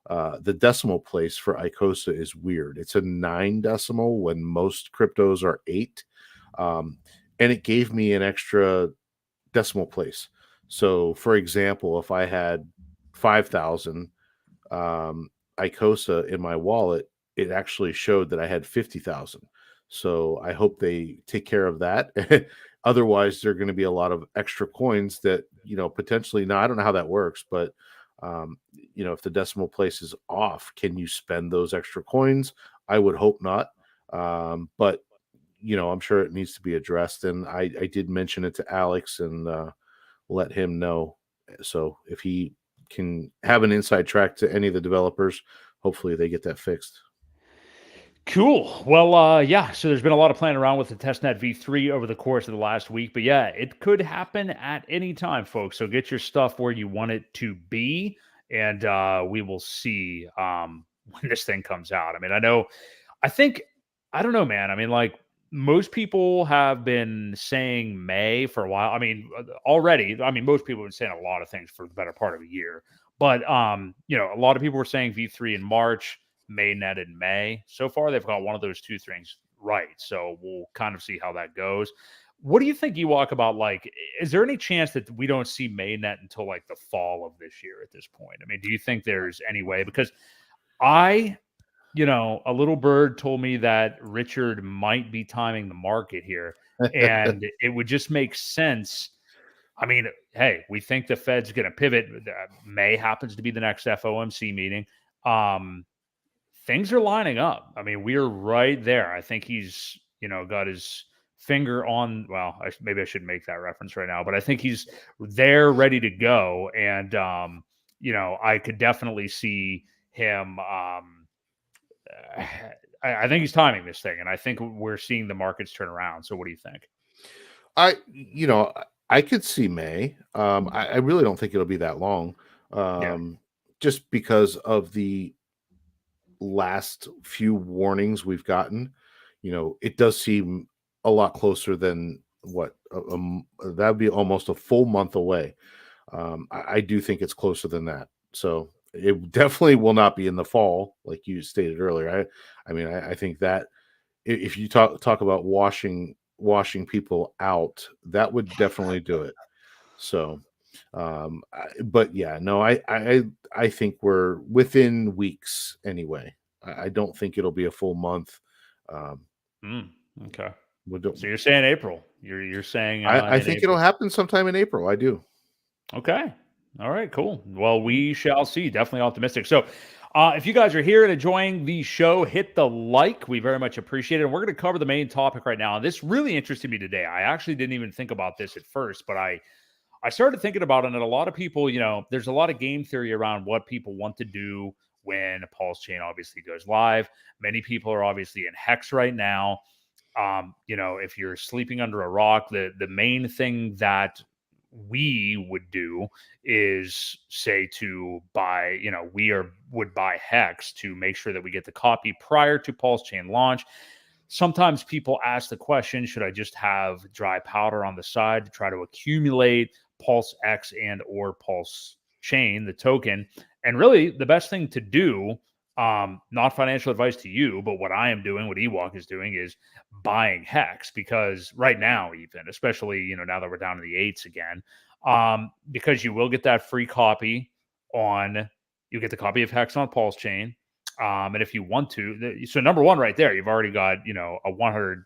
The decimal place for Icosa is weird. It's a 9 decimal when most cryptos are 8. Um, and it gave me an extra decimal place. So, for example, if I had 5,000 Icosa in my wallet, it actually showed that I had 50,000. So I hope they take care of that. Otherwise, there are going to be a lot of extra coins that, potentially, now I don't know how that works, but, if the decimal place is off, can you spend those extra coins? I would hope not. But, I'm sure it needs to be addressed. And I did mention it to Alex and let him know. So if he can have an inside track to any of the developers, hopefully they get that fixed. Cool. Well, yeah. So there's been a lot of playing around with the testnet v3 over the course of the last week, but yeah, it could happen at any time, folks. So get your stuff where you want it to be, and we will see when this thing comes out. I mean, I don't know, man. I mean, like most people have been saying May for a while. I mean, already. I mean, most people have been saying a lot of things for the better part of a year, but a lot of people were saying V3 in March. Mainnet in May. So far, they've got one of those two things right. So we'll kind of see how that goes. What do you think, Ewok, about like, is there any chance that we don't see mainnet until like the fall of this year at this point? I mean, do you think there's any way? Because I, a little bird told me that Richard might be timing the market here, and it would just make sense. I mean, hey, we think the Fed's going to pivot. May happens to be the next FOMC meeting. Things are lining up. I mean, we're right there. I think he's, got his finger on, well, maybe I shouldn't make that reference right now, but I think he's there ready to go. And, I could definitely see him. I think he's timing this thing, and I think we're seeing the markets turn around. So what do you think? I could see May. I really don't think it'll be that long. Yeah. Just because of the last few warnings we've gotten, it does seem a lot closer than what that would be almost a full month away. I do think it's closer than that. So it definitely will not be in the fall, like you stated earlier. I think that if you talk about washing people out, that would definitely do it. So, but yeah, no, I think we're within weeks anyway. I don't think it'll be a full month. Okay. We So you're saying April. You're saying I in think it'll April. happen sometime in April. I do. Okay. All right, cool. Well, we shall see. Definitely optimistic. So, if you guys are here and enjoying the show, hit the like. We very much appreciate it. And we're going to cover the main topic right now. And this really interested me today. I actually didn't even think about this at first, but I started thinking about it. And a lot of people, there's a lot of game theory around what people want to do when PulseChain obviously goes live. Many people are obviously in HEX right now. If you're sleeping under a rock, the main thing that we would do is say to buy, would buy HEX to make sure that we get the copy prior to PulseChain launch. Sometimes people ask the question, should I just have dry powder on the side to try to accumulate PulseX and or PulseChain, the token? And really the best thing to do, not financial advice to you, but what I am doing, what Ewok is doing, is buying HEX, because right now, even, especially, now that we're down to the eights again, because you will get that free copy you get the copy of HEX on PulseChain. And if you want to, so number one, right there, you've already got, a 100%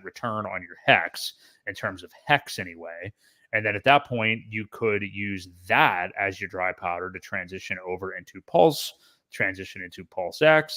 return on your HEX in terms of HEX anyway. And then at that point, you could use that as your dry powder to transition over into Pulse, transition into PulseX,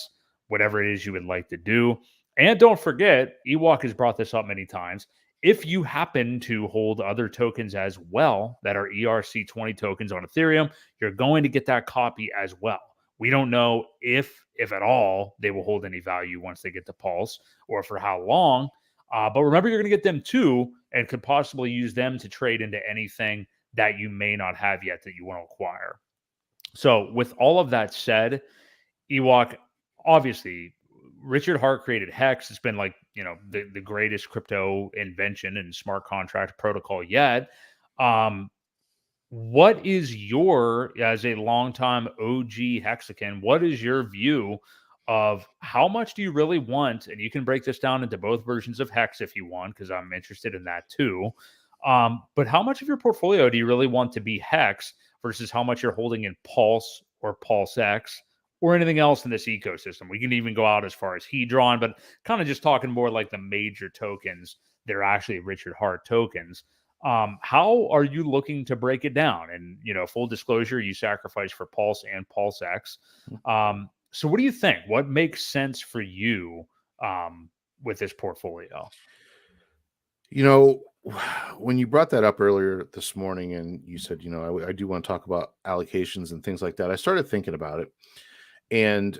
whatever it is you would like to do. And don't forget, Ewok has brought this up many times. If you happen to hold other tokens as well that are ERC20 tokens on Ethereum, you're going to get that copy as well. We don't know if at all, they will hold any value once they get to Pulse, or for how long. But remember, you're going to get them too, and could possibly use them to trade into anything that you may not have yet that you want to acquire. So with all of that said, Ewok, obviously, Richard Hart created HEX. It's been like, the greatest crypto invention and smart contract protocol yet. What is as a longtime OG Hexican, what is your view of how much do you really want? And you can break this down into both versions of HEX if you want, because I'm interested in that too. But how much of your portfolio do you really want to be HEX versus how much you're holding in Pulse or PulseX or anything else in this ecosystem? We can even go out as far as Hedron, but kind of just talking more like the major tokens that are actually Richard Hart tokens. How are you looking to break it down? And, full disclosure, you sacrifice for Pulse and PulseX. So what do you think? What makes sense for you with this portfolio? When you brought that up earlier this morning and you said, I do want to talk about allocations and things like that, I started thinking about it. And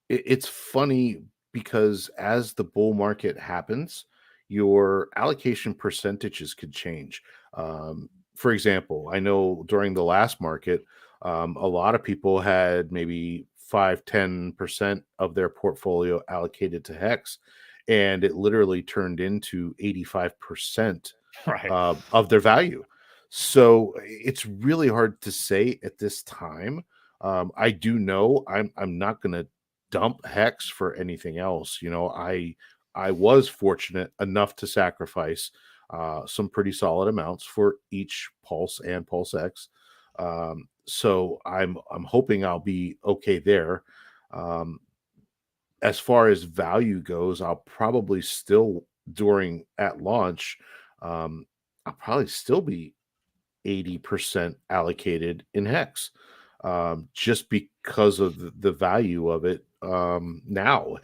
it's funny because as the bull market happens, your allocation percentages could change. For example, I know during the last market, a lot of people had maybe 5-10% of their portfolio allocated to HEX, and it literally turned into 85% Right. of their value. So it's really hard to say at this time. I do know I'm not going to dump HEX for anything else. I was fortunate enough to sacrifice some pretty solid amounts for each Pulse and PulseX. So I'm hoping I'll be okay there. As far as value goes, I'll probably still at launch, I'll probably still be 80% allocated in HEX, just because of the value of it. Now,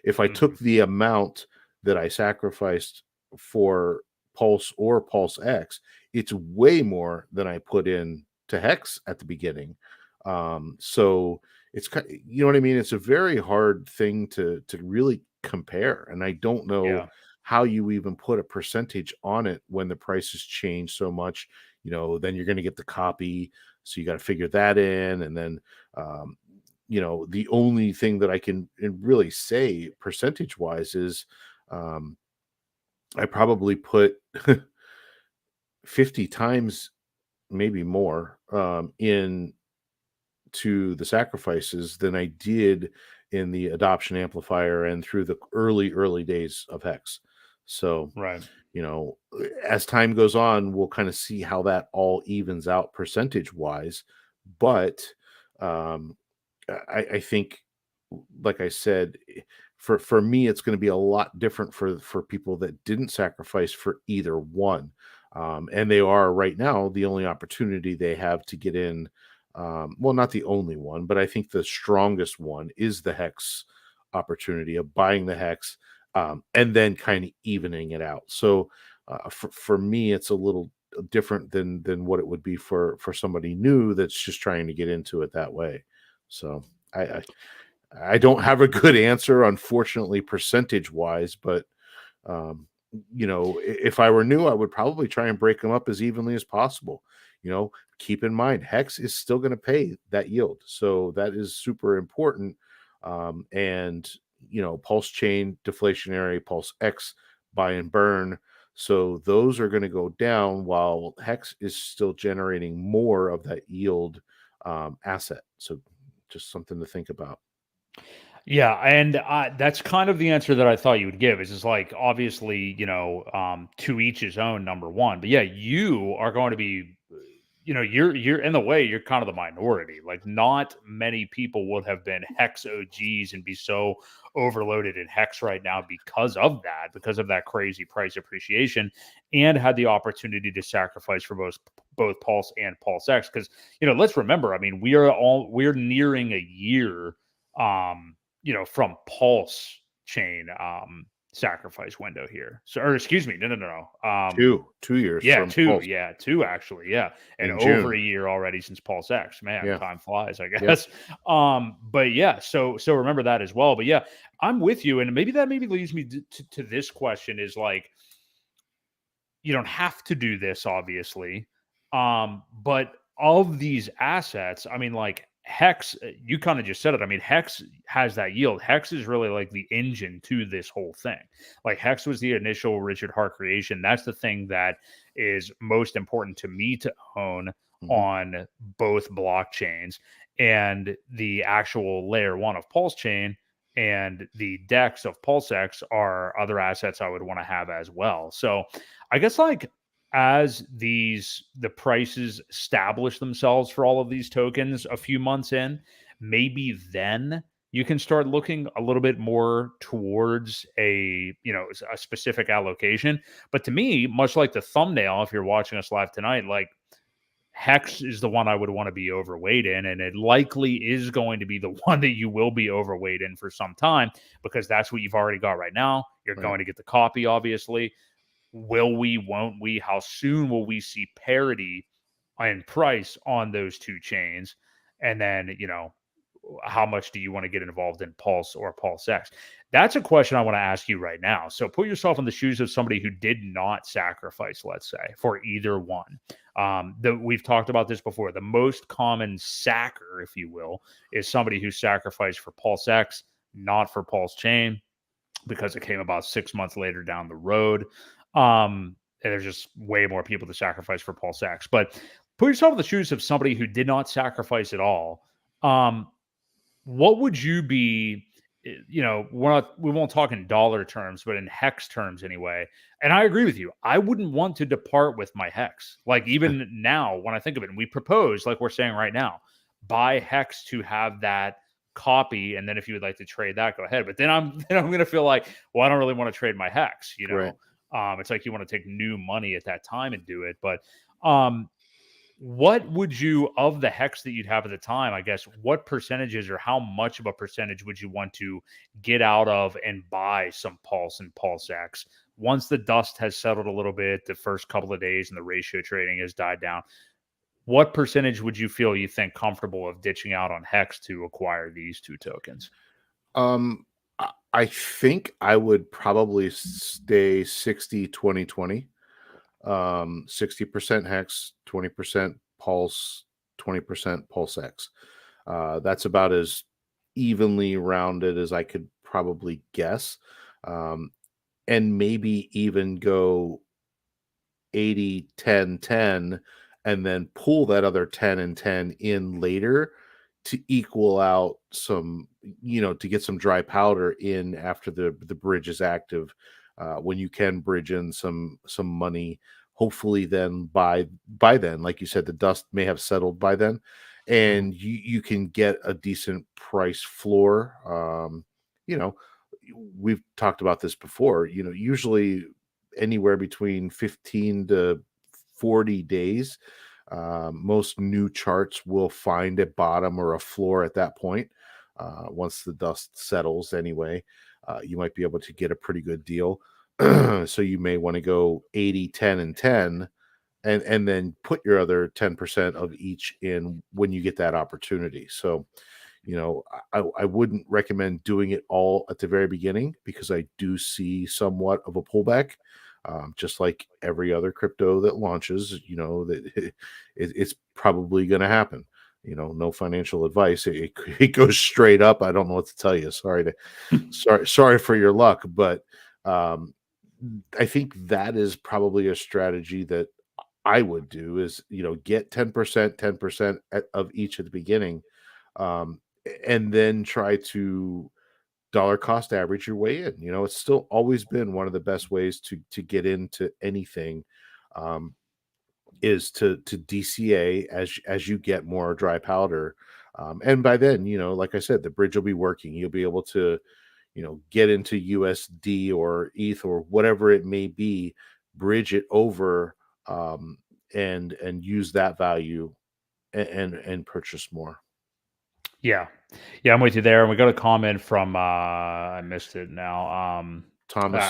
if I took the amount that I sacrificed for Pulse or PulseX, it's way more than I put in to HEX at the beginning. So it's you know what I mean? It's a very hard thing to really compare. And I don't know how you even put a percentage on it when the prices change so much. Then you're going to get the copy. So you got to figure that in. And then, the only thing that I can really say percentage wise is I probably put 50 times, maybe more, in to the sacrifices than I did in the adoption amplifier and through the early days of HEX. So, Right. As time goes on, we'll kind of see how that all evens out percentage wise. But I think, like I said, for me, it's going to be a lot different for people that didn't sacrifice for either one. And they are right now the only opportunity they have to get in. Well, not the only one, but I think the strongest one is the HEX opportunity of buying the HEX and then kind of evening it out. So for me, it's a little different than what it would be for somebody new that's just trying to get into it that way. So I don't have a good answer, unfortunately, percentage wise, but if I were new, I would probably try and break them up as evenly as possible. Keep in mind, Hex is still going to pay that yield. So that is super important. And, PulseChain, deflationary, PulseX, buy and burn. So those are going to go down while Hex is still generating more of that yield asset. So just something to think about. Yeah, and that's kind of the answer that I thought you would give. Is just like obviously, to each his own. Number one, but yeah, you are going to be, you're in the way. You're kind of the minority. Like, not many people would have been Hex OGs and be so overloaded in Hex right now because of that crazy price appreciation, and had the opportunity to sacrifice for both Pulse and PulseX. Because let's remember, I mean, we're nearing a year. From PulseChain sacrifice window here. So, or excuse me, no. 2 years from Pulse. Two actually, yeah, and in over June. a year already since PulseX. Man, Yeah. time flies, I guess. But yeah, so remember that as well. But yeah, I'm with you, and maybe leads me to this question: is like, you don't have to do this, obviously, but of these assets, I mean, like Hex, you kind of just said it. I mean, Hex has that yield. Hex is really like the engine to this whole thing. Like, Hex was the initial Richard Hart creation. That's the thing that is most important to me to own on both blockchains, and the actual layer one of PulseChain and the DEX of PulseX are other assets I would want to have as well. So I guess, like, as the prices establish themselves for all of these tokens a few months in, maybe then you can start looking a little bit more towards a specific allocation. But to me, much like the thumbnail, if you're watching us live tonight, like, Hex is the one I would want to be overweight in, and it likely is going to be the one that you will be overweight in for some time, because that's what you've already got right now. You're going to get the copy, obviously. Will we, won't we? How soon will we see parity in price on those two chains? And then, how much do you want to get involved in Pulse or PulseX? That's a question I want to ask you right now. So put yourself in the shoes of somebody who did not sacrifice, let's say, for either one. We've talked about this before. The most common sacker, if you will, is somebody who sacrificed for PulseX, not for PulseChain, because it came about 6 months later down the road. And there's just way more people to sacrifice for PulseX. But put yourself in the shoes of somebody who did not sacrifice at all. What would you be? We won't talk in dollar terms, but in Hex terms anyway. And I agree with you. I wouldn't want to depart with my Hex. Like, even now, when I think of it, and we propose, like we're saying right now, buy Hex to have that copy, and then if you would like to trade that, go ahead. But then I'm going to feel like, well, I don't really want to trade my Hex. Right. It's like you want to take new money at that time and do it. But what would you, of the Hex that you'd have at the time, I guess, what percentages or how much of a percentage would you want to get out of and buy some Pulse and PulseX once the dust has settled a little bit, the first couple of days, and the ratio trading has died down? What percentage would you think comfortable of ditching out on Hex to acquire these two tokens? I think I would probably stay 60, 20, 20. 60% Hex, 20% Pulse, 20% PulseX. That's about as evenly rounded as I could probably guess. And maybe even go 80, 10, 10, and then pull that other 10 and 10 in later to equal out some, to get some dry powder in after the bridge is active. When you can bridge in some money, hopefully then by then, like you said, the dust may have settled by then, and you can get a decent price floor. We've talked about this before. Usually anywhere between 15 to 40 days, most new charts will find a bottom or a floor at that point. Once the dust settles anyway, you might be able to get a pretty good deal. So you may want to go 80, 10, and 10, and then put your other 10% of each in when you get that opportunity. So, I wouldn't recommend doing it all at the very beginning, because I do see somewhat of a pullback. Just like every other crypto that launches, that it's probably going to happen. No financial advice. It goes straight up. I don't know what to tell you. Sorry for your luck, but um, I think that is probably a strategy that I would do, is, get 10% of each at the beginning, um, and then try to dollar cost average your way in. It's still always been one of the best ways to get into anything, um, is to DCA as you get more dry powder. And by then, like I said, the bridge will be working. You'll be able to, get into USD or ETH or whatever it may be, bridge it over, um, and use that value, and purchase more. Yeah. Yeah, I'm with you there. And we got a comment from I missed it now. I Thomas.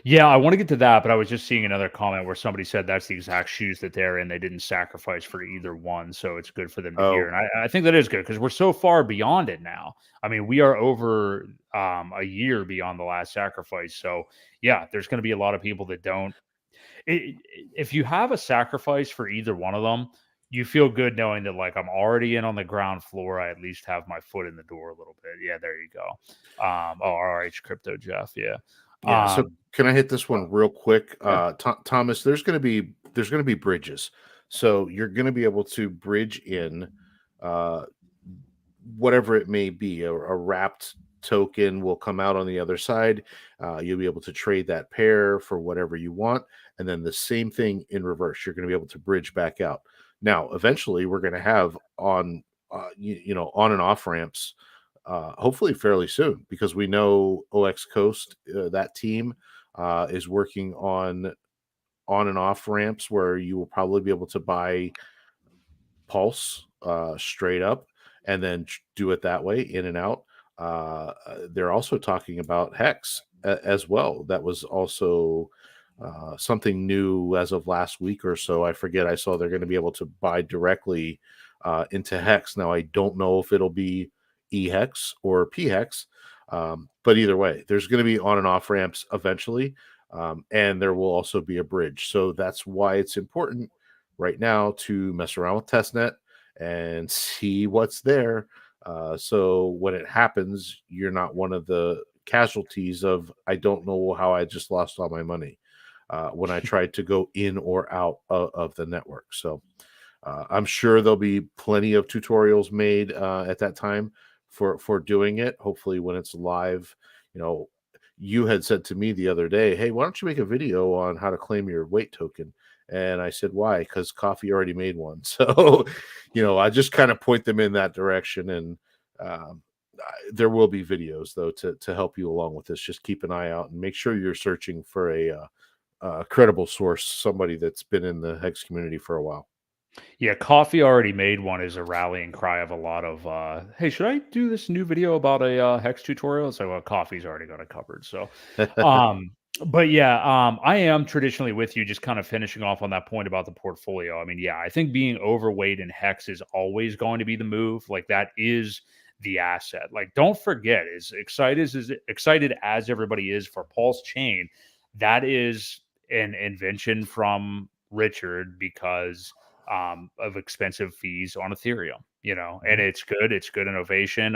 Yeah, I want to get to that, but I was just seeing another comment where somebody said that's the exact shoes that they're in. They didn't sacrifice for either one, so it's good for them to hear. Oh, And I think that is good because we're so far beyond it now. I mean, we are over a year beyond the last sacrifice. So yeah, there's going to be a lot of people that don't. If you have a sacrifice for either one of them, you feel good knowing that like I'm already in on the ground floor. I at least have my foot in the door a little bit. Yeah, there you go. RH Crypto Jeff. Yeah. yeah. So Um, can I hit this one real quick? yeah. Thomas, there's gonna be bridges. So you're gonna be able to bridge in, uh, whatever it may be. A wrapped token will come out on the other side. You'll be able to trade that pair for whatever you want, and then the same thing in reverse. You're going to be able to bridge back out. Now, eventually, we're going to have on and off ramps. Hopefully, fairly soon, because we know OX Coast, that team, is working on and off ramps where you will probably be able to buy Pulse, straight up, and then do it that way, in and out. They're also talking about Hex as well. That was also something new as of last week or so. I forget. I saw they're going to be able to buy directly into Hex. Now, I don't know if it'll be EHEX or PHEX, but either way, there's going to be on and off ramps eventually, and there will also be a bridge. So that's why it's important right now to mess around with testnet and see what's there. So when it happens, you're not one of the casualties of, I don't know how I just lost all my money, when I tried to go in or out of the network. So I'm sure there'll be plenty of tutorials made at that time for doing it. Hopefully, when it's live, you know, you had said to me the other day, "Hey, why don't you make a video on how to claim your weight token?" And I said, "Why?" Because Coffee already made one. So, I just kind of point them in that direction, and um, there will be videos though to help you along with this. Just keep an eye out and make sure you're searching for a credible source, somebody that's been in the Hex community for a while. Yeah, Coffee already made one is a rallying cry of a lot of hey, should I do this new video about a hex tutorial? It's like, well, Coffee's already got it covered. So um but yeah, I am traditionally with you, just kind of finishing off on that point about the portfolio. I mean, yeah, I think being overweight in hex is always going to be the move. Like that is the asset. Like, don't forget, as excited as everybody is for Pulse Chain, that is an invention from Richard because of expensive fees on Ethereum, and Mhm. it's good. It's good innovation.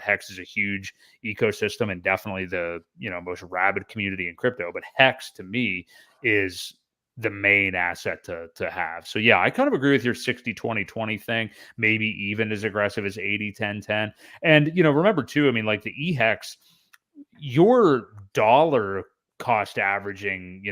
Hex is a huge ecosystem and definitely the, most rabid community in crypto. But Hex to me is the main asset to have. So yeah, I kind of agree with your 60-20-20 thing, maybe even as aggressive as 80-10-10. And, remember too, I mean, like the EHEX, your dollar cost averaging,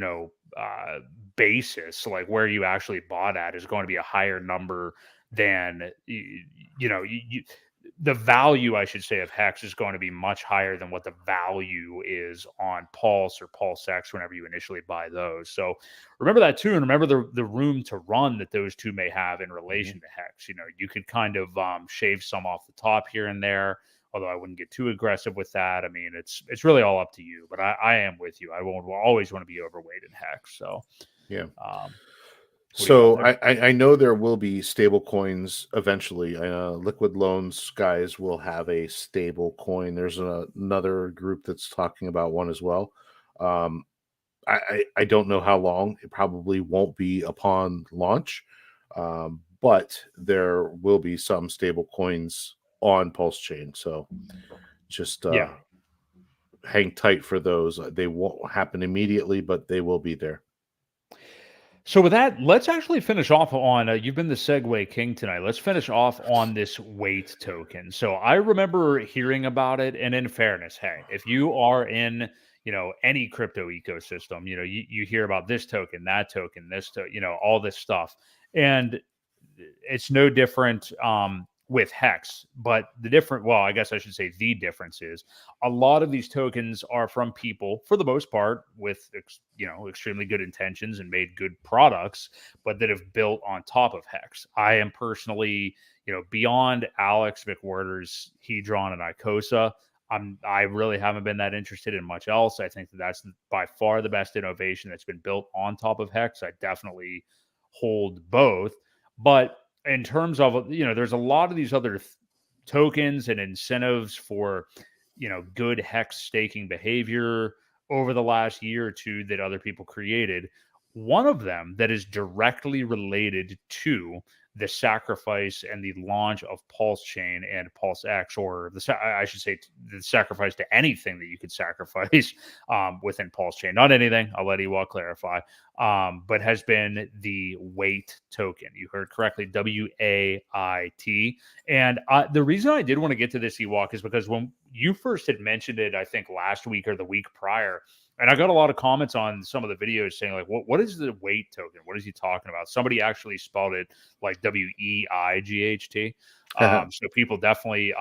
basis, like where you actually bought at, is going to be a higher number than the value, I should say, of Hex is going to be much higher than what the value is on Pulse or Pulse X whenever you initially buy those. So remember that too, and remember the room to run that those two may have in Mhm. relation to Hex. You could kind of shave some off the top here and there, although I wouldn't get too aggressive with that. I mean, it's really all up to you, but I am with you. I won't always want to be overweight in Hex. So Yeah. um, What do you got So there? I know there will be stable coins eventually. Liquid Loans guys will have a stable coin. There's another group that's talking about one as well. Um, I don't know how long. It probably won't be upon launch, but there will be some stable coins on PulseChain. So just Yeah. hang tight for those. They won't happen immediately, but they will be there. So with that, let's actually finish off on you've been the segue king tonight. Let's finish off on this weight token. So I remember hearing about it, and in fairness, hey, if you are in any crypto ecosystem, you hear about this token, all this stuff, and it's no different with Hex, but I guess I should say the difference is a lot of these tokens are from people, for the most part, with extremely good intentions and made good products, but that have built on top of Hex. I am personally, beyond Alex McWhorter's Hedron and Icosa. I really haven't been that interested in much else. I think that's by far the best innovation that's been built on top of Hex. I definitely hold both. But in terms of, there's a lot of these other tokens and incentives for, good hex staking behavior over the last year or two that other people created. One of them that is directly related to the sacrifice and the launch of PulseChain and PulseX, or I should say the sacrifice to anything that you could sacrifice within PulseChain. Not anything. I'll let Ewok clarify. But has been the WAIT token. You heard correctly, WAIT. And the reason I did want to get to this, Ewok, is because when you first had mentioned it, I think last week or the week prior, and I got a lot of comments on some of the videos saying, like, what is the WAIT token? What is he talking about? Somebody actually spelled it like WEIGHT. So people definitely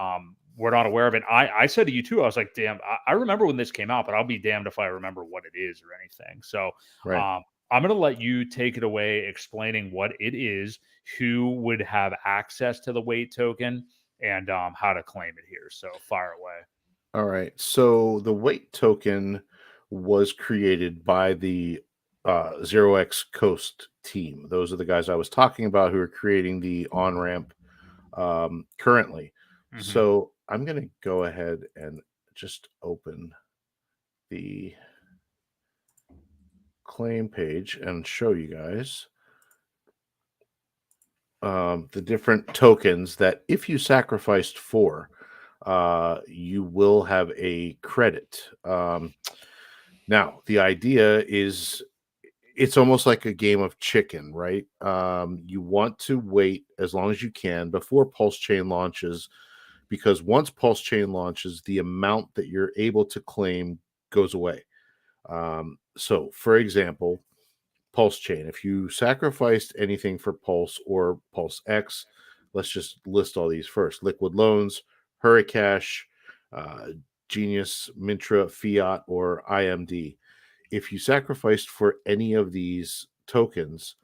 were not aware of it. I said to you too, I was like, damn, I remember when this came out, but I'll be damned if I remember what it is or anything. So Right. I'm going to let you take it away explaining what it is, who would have access to the WAIT token, and how to claim it here. So fire away. All right. So the weight token was created by the 0x Coast team. Those are the guys I was talking about who are creating the on ramp currently. Mm-hmm. So I'm going to go ahead and just open the claim page and show you guys the different tokens that if you sacrificed for, you will have a credit. Now, the idea is it's almost like a game of chicken, right? You want to wait as long as you can before PulseChain launches, because once PulseChain launches, the amount that you're able to claim goes away. So, for example, PulseChain, if you sacrificed anything for Pulse or PulseX, let's just list all these first: Liquid Loans, Hurricash, uh, Genius, Mintra, Fiat, or IMD. If you sacrificed for any of these tokens,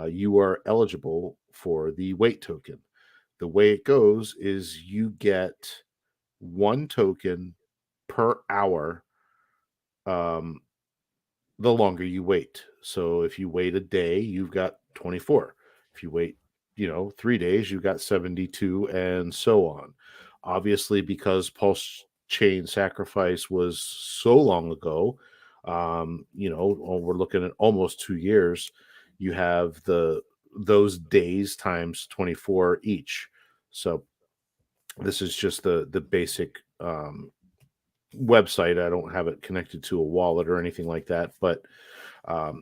you are eligible for the weight token. The way it goes is you get one token per hour, um, the longer you wait. So if you wait a day, you've got 24. If you wait, 3 days, you've got 72, and so on. Obviously, because Pulse Chain sacrifice was so long ago, we're looking at almost 2 years. You have those days times 24 each. So this is just the basic website. I don't have it connected to a wallet or anything like that. But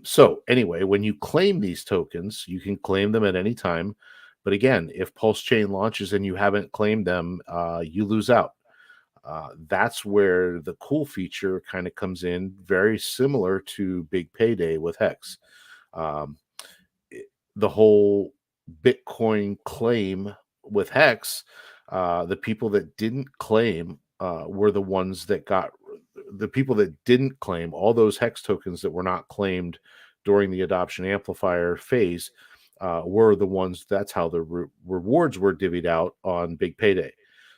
so anyway, when you claim these tokens, you can claim them at any time. But again, if PulseChain launches and you haven't claimed them, you lose out. That's where the cool feature kind of comes in, very similar to Big Payday with Hex. Um, the whole Bitcoin claim with Hex, the people that didn't claim were the ones that got the people that didn't claim all those Hex tokens that were not claimed during the adoption amplifier phase were the ones. That's how the rewards were divvied out on Big Payday.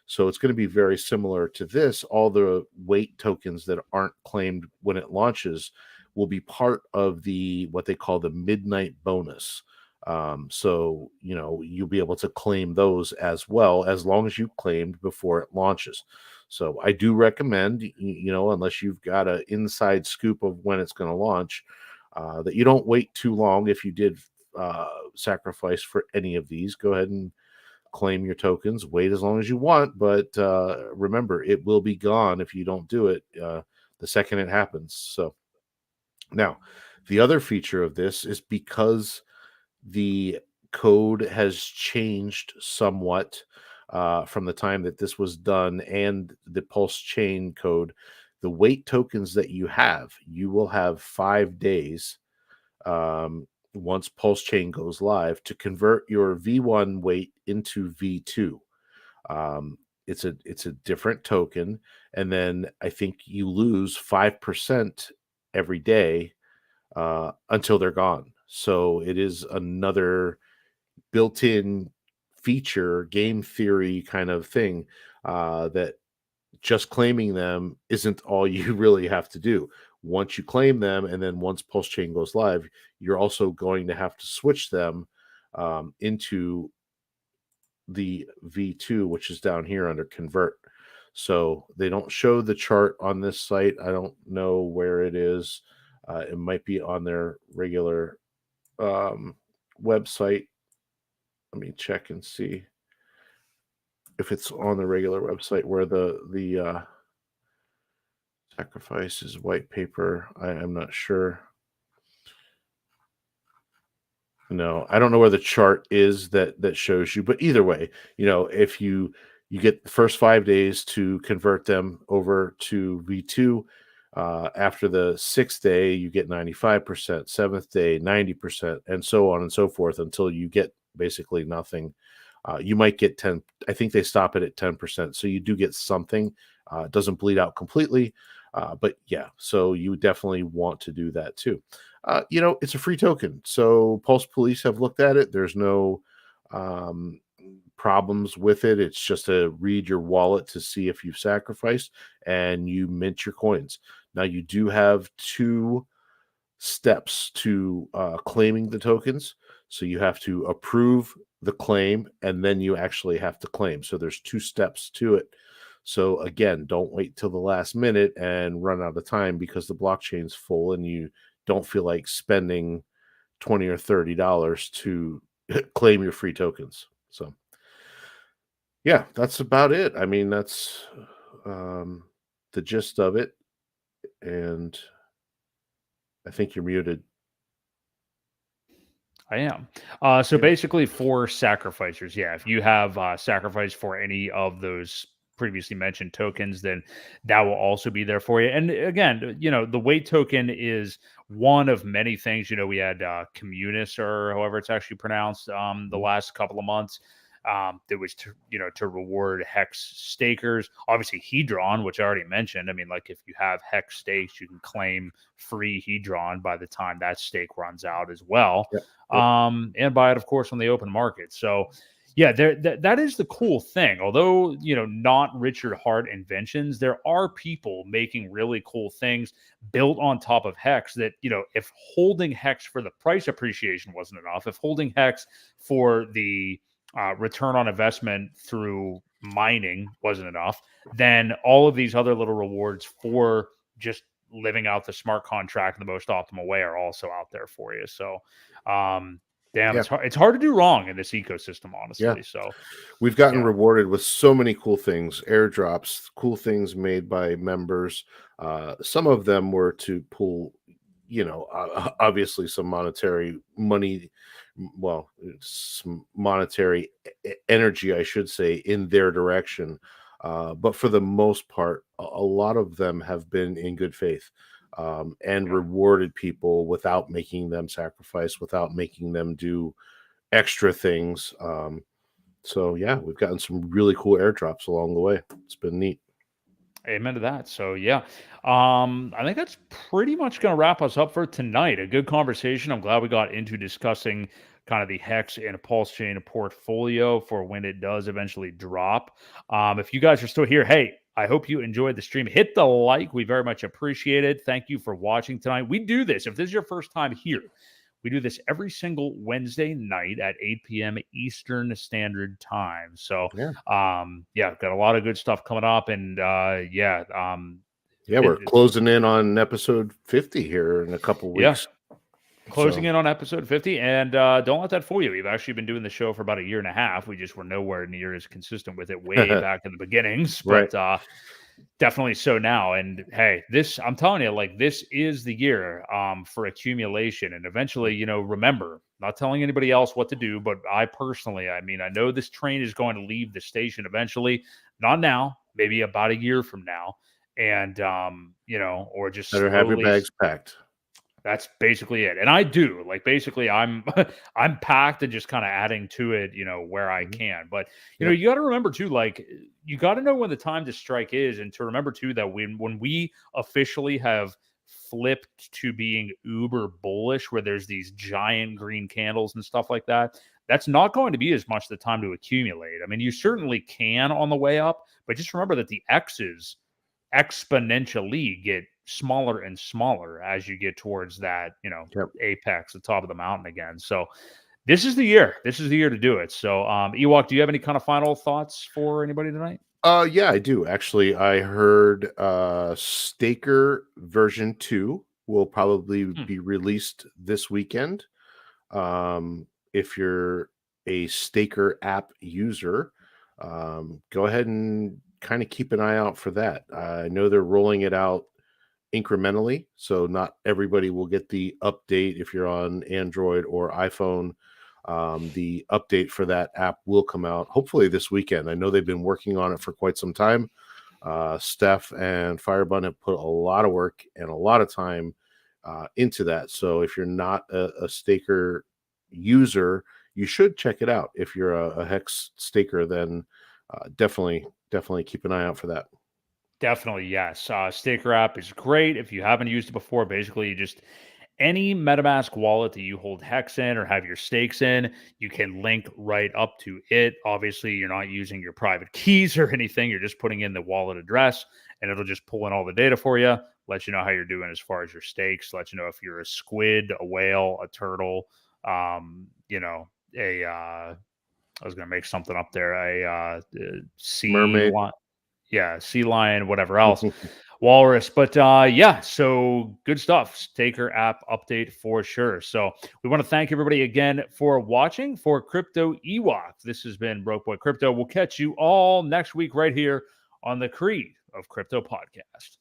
So it's going to be very similar to this. All the weight tokens that aren't claimed when it launches will be part of the what they call the midnight bonus. So, you'll be able to claim those as well, as long as you claimed before it launches. So I do recommend, unless you've got an inside scoop of when it's going to launch, that you don't wait too long. If you did sacrifice for any of these, go ahead and claim your tokens. Wait as long as you want, but remember, it will be gone if you don't do it the second it happens. So now, the other feature of this is because the code has changed somewhat from the time that this was done, and the PulseChain code, the weight tokens that you will have 5 days once PulseChain goes live to convert your V1 weight into V2. It's a different token, and then I think you lose 5% every day until they're gone. So it is another built-in feature, game theory kind of thing, that just claiming them isn't all you really have to do. Once you claim them, and then once PulseChain goes live, you're also going to have to switch them into the V2, which is down here under convert. So they don't show the chart on this site. I don't know where it is. It might be on their regular website. Let me check and see if it's on the regular website where the sacrifice is white paper. I'm not sure. No, I don't know where the chart is that shows you, but either way, if you get the first 5 days to convert them over to V2. After the 6th day, you get 95%, 7th day, 90%, and so on and so forth until you get basically nothing. You might get 10. I think they stop it at 10%. So you do get something. It doesn't bleed out completely. But yeah, so you definitely want to do that too. It's a free token. So Pulse Police have looked at it. There's no problems with it. It's just to read your wallet to see if you've sacrificed, and you mint your coins. Now, you do have 2 steps to claiming the tokens. So you have to approve the claim, and then you actually have to claim. So there's 2 steps to it. So again, don't wait till the last minute and run out of time because the blockchain's full and you don't feel like spending $20 or $30 to claim your free tokens. So yeah, that's about it. I mean, that's the gist of it. And I think you're muted. I am. So basically, for sacrificers, yeah, if you have sacrifice for any of those previously mentioned tokens, then that will also be there for you. And again, the weight token is one of many things. We had Communis, or however it's actually pronounced, the last couple of months. That was to reward HEX stakers. Obviously, Hedron, which I already mentioned. I mean, like if you have HEX stakes, you can claim free Hedron by the time that stake runs out as well. Yep. And buy it, of course, on the open market. So, yeah, that is the cool thing. Although, not Richard Hart inventions, there are people making really cool things built on top of HEX that, if holding HEX for the price appreciation wasn't enough, if holding HEX for the return on investment through mining wasn't enough, then all of these other little rewards for just living out the smart contract in the most optimal way are also out there for you. So, Yeah. it's hard to do wrong in this ecosystem, honestly. Yeah. So we've gotten rewarded with so many cool things, airdrops, cool things made by members. Some of them were to pull, obviously some monetary money, well, some monetary energy, I should say, in their direction. But for the most part, a lot of them have been in good faith, and rewarded people without making them sacrifice, without making them do extra things. So yeah, we've gotten some really cool airdrops along the way. It's been neat. Amen to that. So yeah, I think that's pretty much going to wrap us up for tonight. A good conversation. I'm glad we got into discussing kind of the HEX and a PulseChain portfolio for when it does eventually drop. If you guys are still here, hey, I hope you enjoyed the stream. Hit the like. We very much appreciate it. Thank you for watching tonight. We do this. If this is your first time here, We do this every single Wednesday night at 8 p.m. Eastern Standard Time. So, Yeah. Got a lot of good stuff coming up. And We're closing in on episode 50 here in a couple weeks. Closing in on episode 50, and don't let that fool you. We've actually been doing the show for about a year and a half. We just were nowhere near as consistent with it way back in the beginnings, but definitely so now. And hey, I'm telling you, like, this is the year for accumulation. And eventually, remember, not telling anybody else what to do, but I personally, I know this train is going to leave the station eventually, not now, maybe about a year from now. And, or just better have your bags packed. That's basically it. And I do, like, basically I'm packed and just kind of adding to it, where I can. But, you got to remember too, like, you got to know when the time to strike is. And to remember too, that when we officially have flipped to being uber bullish, where there's these giant green candles and stuff like that, that's not going to be as much the time to accumulate. I mean, you certainly can on the way up, but just remember that the X's exponentially get smaller and smaller as you get towards that, apex, the top of the mountain again. So this is the year. This is the year to do it. So, Ewok, do you have any kind of final thoughts for anybody tonight? Yeah, I do. Actually, I heard Staker version 2 will probably be released this weekend. If you're a Staker app user, go ahead and kind of keep an eye out for that. I know they're rolling it out incrementally, so not everybody will get the update. If you're on Android or iPhone, the update for that app will come out hopefully this weekend. I know they've been working on it for quite some time. Steph and Firebun have put a lot of work and a lot of time into that. So if you're not a Staker user, you should check it out. If you're a HEX staker, then definitely keep an eye out for that. Definitely, yes. Staker app is great. If you haven't used it before, basically just any MetaMask wallet that you hold HEX in or have your stakes in, you can link right up to it. Obviously, you're not using your private keys or anything. You're just putting in the wallet address, and it'll just pull in all the data for you, let you know how you're doing as far as your stakes, let you know if you're a squid, a whale, a turtle, I was going to make something up there, a sea mermaid. Sea lion, whatever else. Walrus. But so good stuff. Staker app update for sure. So we want to thank everybody again for watching. For Crypto Ewok, this has been Broke Boi Crypto. We'll catch you all next week right here on the Creed of Crypto podcast.